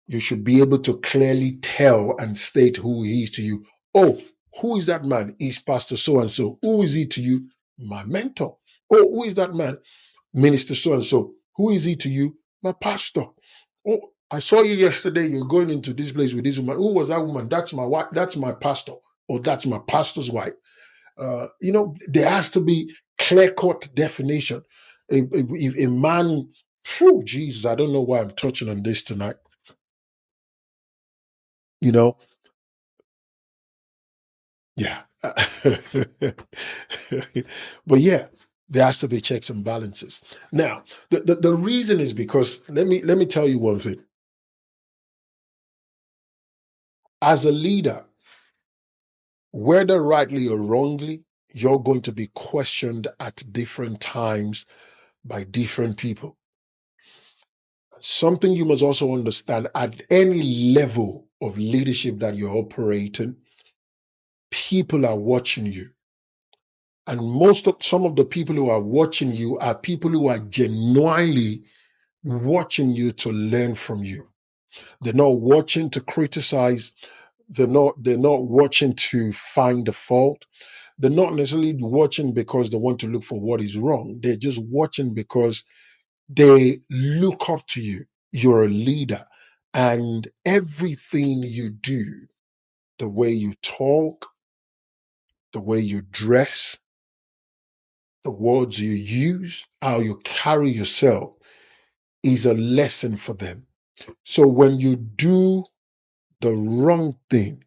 you should be able to clearly tell and state who he is to you. Oh, who is that man? He's Pastor so and so. Who is he to you? My mentor. Oh, who is that man? Minister so and so. Who is he to you? My pastor. Oh, I saw you yesterday. You're going into this place with this woman. Who was that woman? That's my wife. That's my pastor. Or that's my pastor's wife. There has to be clear-cut definition. A man, phew, Jesus, I don't know why I'm touching on this tonight. You know, yeah. But yeah, there has to be checks and balances. Now, the reason is because let me tell you one thing. As a leader, whether rightly or wrongly, you're going to be questioned at different times by different people. Something you must also understand, at any level of leadership that you're operating, people are watching you. And some of the people who are watching you are people who are genuinely watching you to learn from you. They're not watching to criticize. They're not watching to find the fault. They're not necessarily watching because they want to look for what is wrong. They're just watching because they look up to you. You're a leader. And everything you do, the way you talk, the way you dress, the words you use, how you carry yourself is a lesson for them. So when you do the wrong thing,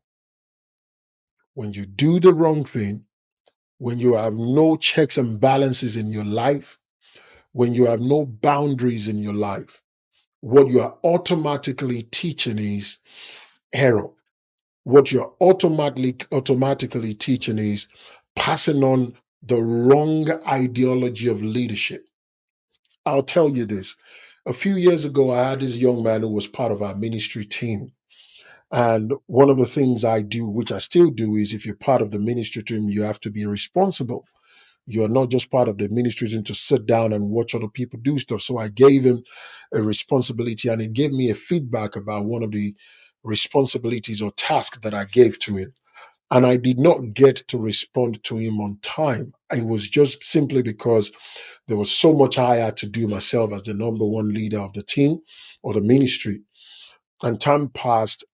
when you do the wrong thing, when you have no checks and balances in your life, when you have no boundaries in your life, what you are automatically teaching is error. What you're automatically teaching is passing on the wrong ideology of leadership. I'll tell you this. A few years ago, I had this young man who was part of our ministry team. And one of the things I do, which I still do, is if you're part of the ministry team, you have to be responsible. You're not just part of the ministry team to sit down and watch other people do stuff. So I gave him a responsibility and he gave me a feedback about one of the responsibilities or tasks that I gave to him. And I did not get to respond to him on time. It was just simply because there was so much I had to do myself as the number one leader of the team or the ministry. And time passed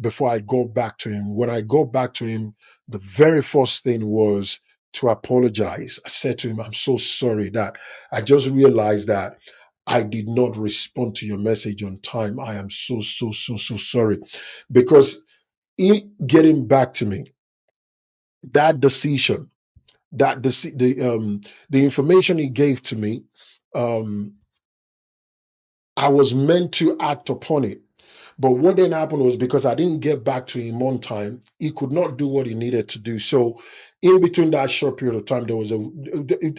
before I go back to him. When I go back to him, the very first thing was to apologize. I said to him, I'm so sorry that I just realized that I did not respond to your message on time. I am so, so, so, so sorry. Because in getting back to me, that decision, the information he gave to me, um, I was meant to act upon it. But what then happened was because I didn't get back to him on time, he could not do what he needed to do. So, in between that short period of time,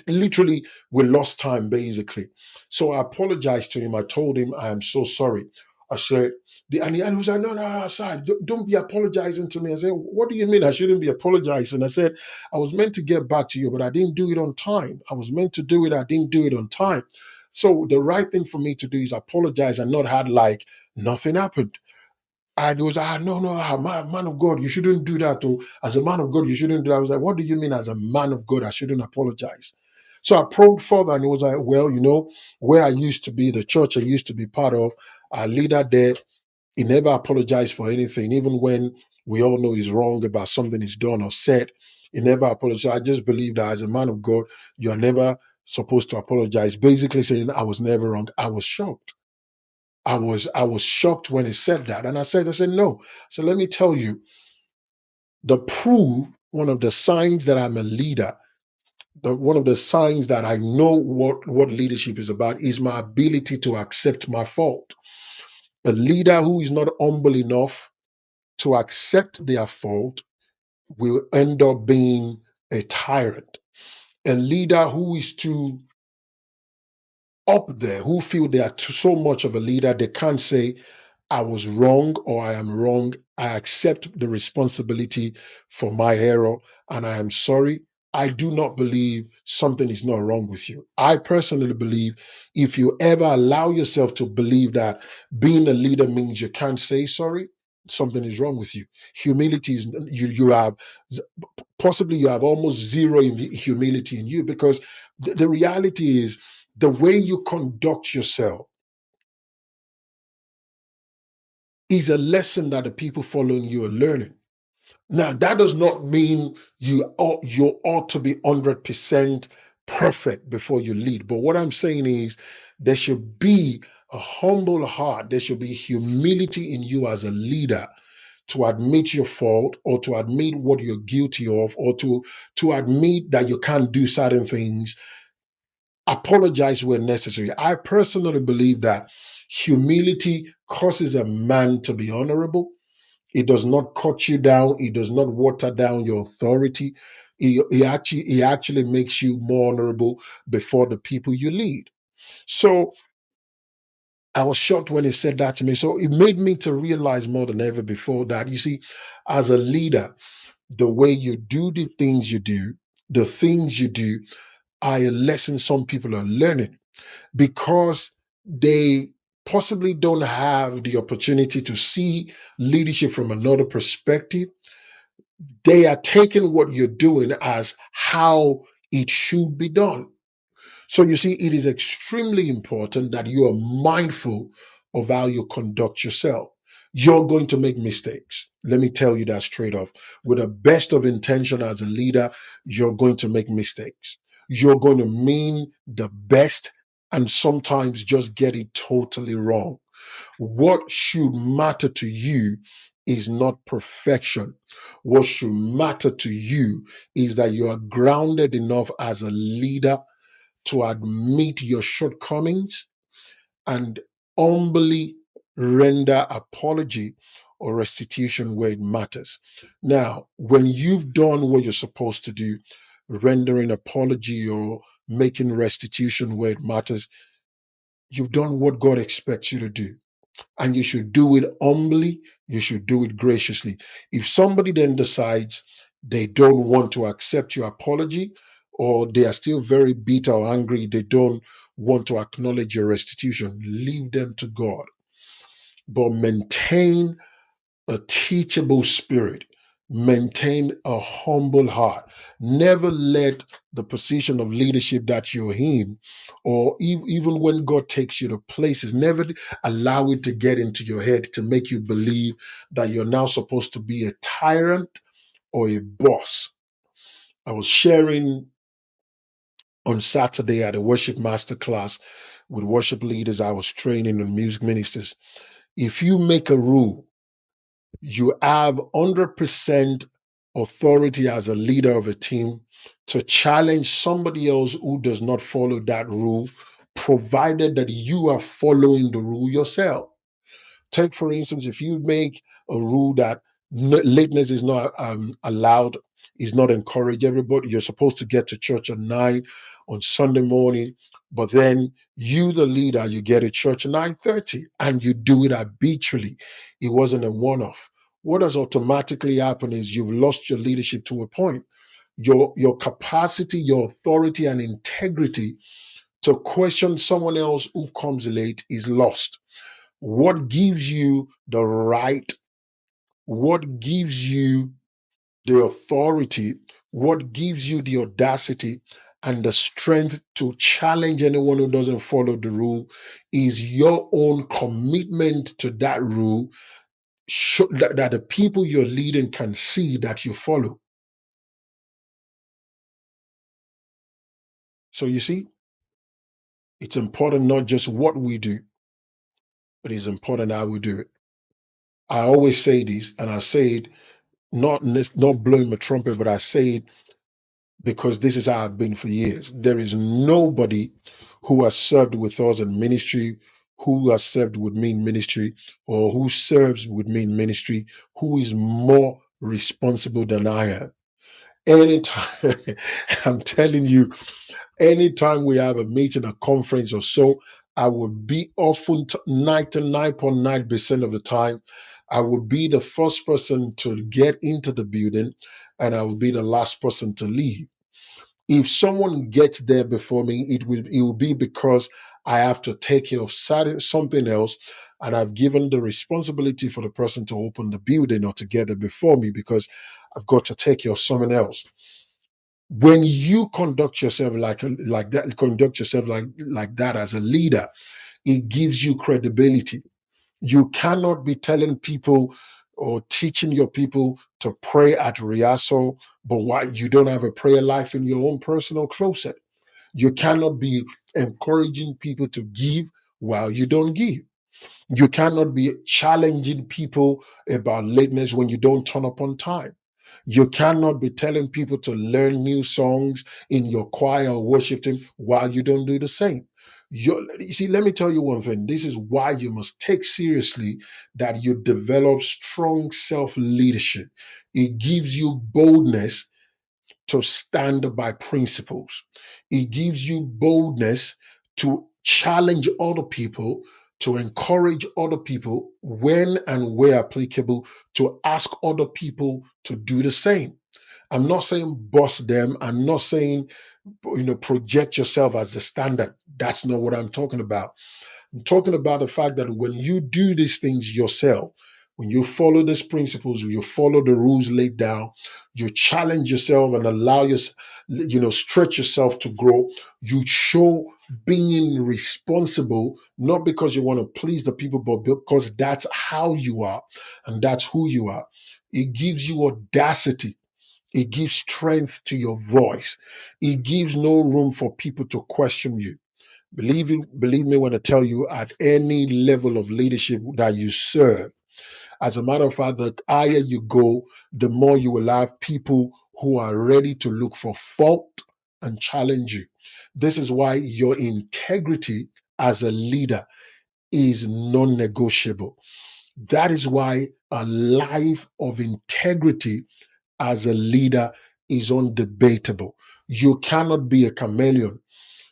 literally, we lost time basically. So, I apologized to him. I told him, I am so sorry. I said, and he was like, no, no, no, sir, don't be apologizing to me. I said, what do you mean I shouldn't be apologizing? I said, I was meant to get back to you, but I didn't do it on time. I was meant to do it, I didn't do it on time. So the right thing for me to do is apologize and not had like nothing happened. And he was like, no, no, man of God, you shouldn't do that. Or as a man of God, you shouldn't do that. I was like, what do you mean as a man of God, I shouldn't apologize? So I probed further and he was like, well, where I used to be, the church I used to be part of, our leader there, he never apologized for anything, even when we all know he's wrong about something he's done or said. He never apologized. I just believe that as a man of God, you are never supposed to apologize. Basically saying I was never wrong. I was shocked. I was shocked when he said that. And I said, no. So let me tell you, the proof, one of the signs that I'm a leader, one of the signs that I know what leadership is about is my ability to accept my fault. A leader who is not humble enough to accept their fault will end up being a tyrant. A leader who is too up there, who feel they are too, so much of a leader, they can't say, I was wrong or I am wrong. I accept the responsibility for my error and I am sorry. I do not believe something is not wrong with you. I personally believe if you ever allow yourself to believe that being a leader means you can't say sorry, something is wrong with you. Humility is you have possibly you have almost zero humility in you because the reality is the way you conduct yourself is a lesson that the people following you are learning. Now, that does not mean you ought to be 100% perfect before you lead. But what I'm saying is there should be a humble heart. There should be humility in you as a leader to admit your fault or to admit what you're guilty of or to admit that you can't do certain things. Apologize where necessary. I personally believe that humility causes a man to be honorable. It does not cut you down. It does not water down your authority. It actually makes you more honorable before the people you lead. So I was shocked when he said that to me. So it made me to realize more than ever before that, you see, as a leader, the way you do the things you do are a lesson some people are learning because they possibly don't have the opportunity to see leadership from another perspective. They are taking what you're doing as how it should be done. So you see, it is extremely important that you are mindful of how you conduct yourself. You're going to make mistakes. Let me tell you that straight off. With the best of intention as a leader, you're going to make mistakes. You're going to mean the best and sometimes just get it totally wrong. What should matter to you is not perfection. What should matter to you is that you are grounded enough as a leader to admit your shortcomings and humbly render apology or restitution where it matters. Now, when you've done what you're supposed to do, rendering apology or making restitution where it matters, you've done what God expects you to do. And you should do it humbly, you should do it graciously. If somebody then decides they don't want to accept your apology, or they are still very bitter or angry, they don't want to acknowledge your restitution, leave them to God. But maintain a teachable spirit, maintain a humble heart. Never let the position of leadership that you're in, or even when God takes you to places, never allow it to get into your head to make you believe that you're now supposed to be a tyrant or a boss. I was sharing on Saturday at a worship master class with worship leaders I was training and music ministers. If you make a rule, you have 100% authority as a leader of a team to challenge somebody else who does not follow that rule, provided that you are following the rule yourself. Take, for instance, if you make a rule that lateness is not allowed, is not encouraged, everybody, you're supposed to get to church at 9 on Sunday morning. But then you, the leader, you get to church 9:30 and you do it habitually. It wasn't a one-off. What has automatically happened is you've lost your leadership to a point. Your capacity, your authority, and integrity to question someone else who comes late is lost. What gives you the right? What gives you the authority, what gives you the audacity and the strength to challenge anyone who doesn't follow the rule is your own commitment to that rule, that the people you're leading can see that you follow. So you see, it's important not just what we do, but it's important how we do it. I always say this, and I say it not blowing my trumpet, but I say it because this is how I've been for years. There is nobody who has served with us in ministry, who has served with me in ministry, or who serves with me in ministry, who is more responsible than I am. Anytime, I'm telling you, anytime we have a meeting, a conference or so, I would be often 99.9% of the time, I would be the first person to get into the building and I would be the last person to leave. If someone gets there before me, it will be because I have to take care of something else, and I've given the responsibility for the person to open the building or to get there before me because I've got to take care of someone else. When you conduct yourself like that, conduct yourself like that as a leader, it gives you credibility. You cannot be telling people or teaching your people to pray at rehearsal, but why you don't have a prayer life in your own personal closet. You cannot be encouraging people to give while you don't give. You cannot be challenging people about lateness when you don't turn up on time. You cannot be telling people to learn new songs in your choir or worship team while you don't do the same. You see, let me tell you one thing. This is why you must take seriously that you develop strong self leadership. It gives you boldness to stand by principles. It gives you boldness to challenge other people, to encourage other people when and where applicable, to ask other people to do the same. I'm not saying boss them. I'm not saying, project yourself as the standard. That's not what I'm talking about. I'm talking about the fact that when you do these things yourself, when you follow these principles, you follow the rules laid down, you challenge yourself and allow stretch yourself to grow. You show being responsible, not because you want to please the people, but because that's how you are and that's who you are. It gives you audacity. It gives strength to your voice. It gives no room for people to question you. Believe me when I tell you, at any level of leadership that you serve, as a matter of fact, the higher you go, the more you will have people who are ready to look for fault and challenge you. This is why your integrity as a leader is non-negotiable. That is why a life of integrity as a leader is undebatable. You cannot be a chameleon.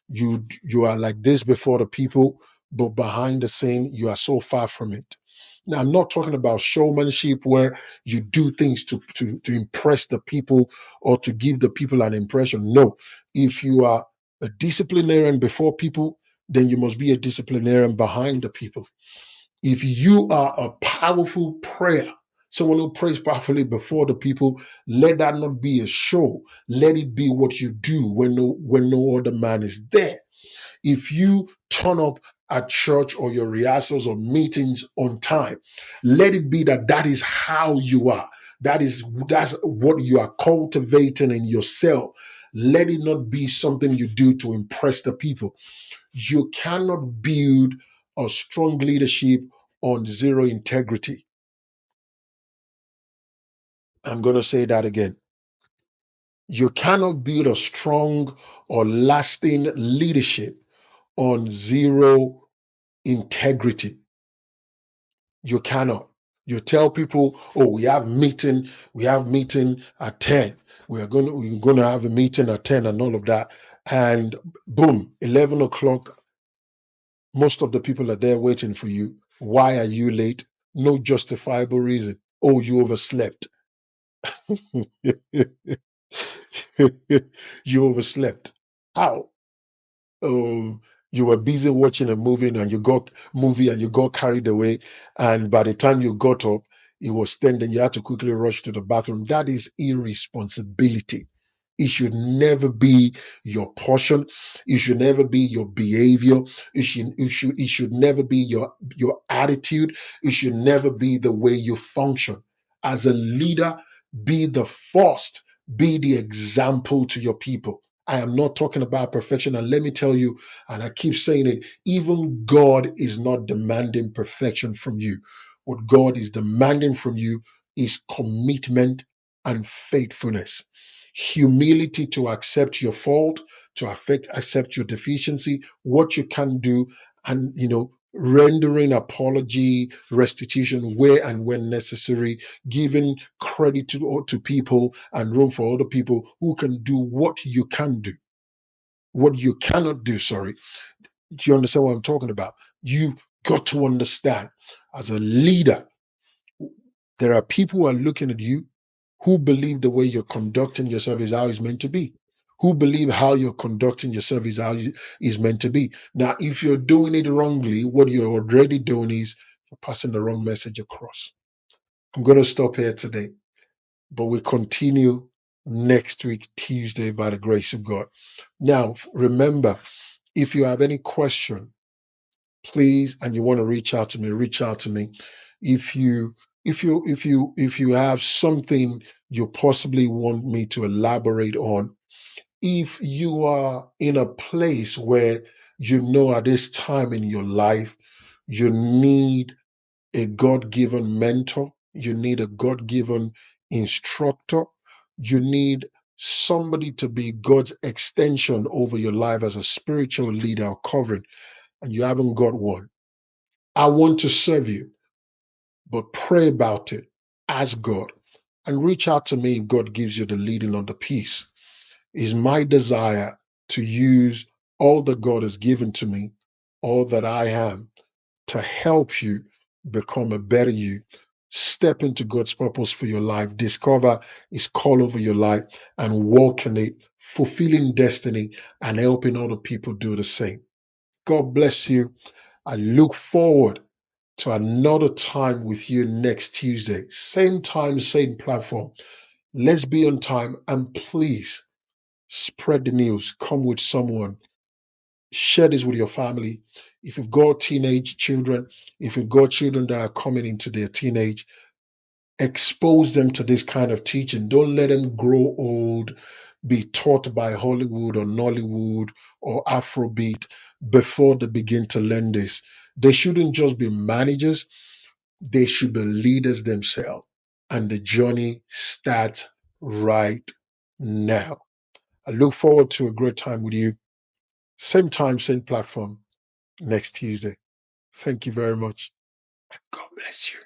You are like this before the people, but behind the scene you are so far from it. Now I'm not talking about showmanship where you do things to impress the people or to give the people an impression. No, if you are a disciplinarian before people, then you must be a disciplinarian behind the people. If you are a powerful prayer, someone who prays powerfully before the people, let that not be a show. Let it be what you do when no other man is there. If you turn up at church or your rehearsals or meetings on time, let it be that is how you are. That's what you are cultivating in yourself. Let it not be something you do to impress the people. You cannot build a strong leadership on zero integrity. I'm going to say that again. You cannot build a strong or lasting leadership on zero integrity. You cannot. You tell people, "Oh, we have meeting at 10. We're going to have a meeting at 10 and all of that." and boom, 11 o'clock, most of the people are there waiting for you. Why are you late? No justifiable reason. Oh, you overslept. You overslept. How? um, you were busy watching a movie and you got carried away, and by the time you got up, it was 10. Then you had to quickly rush to the bathroom. That is irresponsibility. It should never be your portion. It should never be your behavior. It should never be your attitude. It should never be the way you function. As a leader, be the first, be the example to your people. I am not talking about perfection. And let me tell you, and I keep saying it, even God is not demanding perfection from you. What God is demanding from you is commitment and faithfulness, humility to accept your fault, to accept your deficiency, what you can do, and rendering apology, restitution where and when necessary, giving credit to people and room for other people who can do what you can do, what you cannot do. Sorry. Do you understand what I'm talking about? You got to understand, as a leader, there are people who are looking at you who believe the way you're conducting yourself is how it's meant to be, who believe how you're conducting yourself is how is meant to be. Now, if you're doing it wrongly, what you're already doing is you're passing the wrong message across. I'm going to stop here today, but we continue next week, Tuesday, by the grace of God. Now, remember, if you have any question, please, and you want to reach out to me, reach out to me. If you if you have something you possibly want me to elaborate on, if you are in a place where you know at this time in your life you need a God-given mentor, you need a God-given instructor, you need somebody to be God's extension over your life as a spiritual leader or covering, and you haven't got one, I want to serve you, but pray about it. Ask God and reach out to me if God gives you the leading on the piece. It's my desire to use all that God has given to me, all that I am, to help you become a better you. Step into God's purpose for your life, discover His call over your life, and walk in it, fulfilling destiny and helping other people do the same. God bless you. I look forward to another time with you next Tuesday. Same time, same platform. Let's be on time, and please spread the news. Come with someone. Share this with your family. If you've got teenage children, if you've got children that are coming into their teenage, expose them to this kind of teaching. Don't let them grow old, be taught by Hollywood or Nollywood or Afrobeat before they begin to learn this. They shouldn't just be managers, they should be leaders themselves. And the journey starts right now. I look forward to a great time with you. Same time, same platform next Tuesday. Thank you very much. God bless you.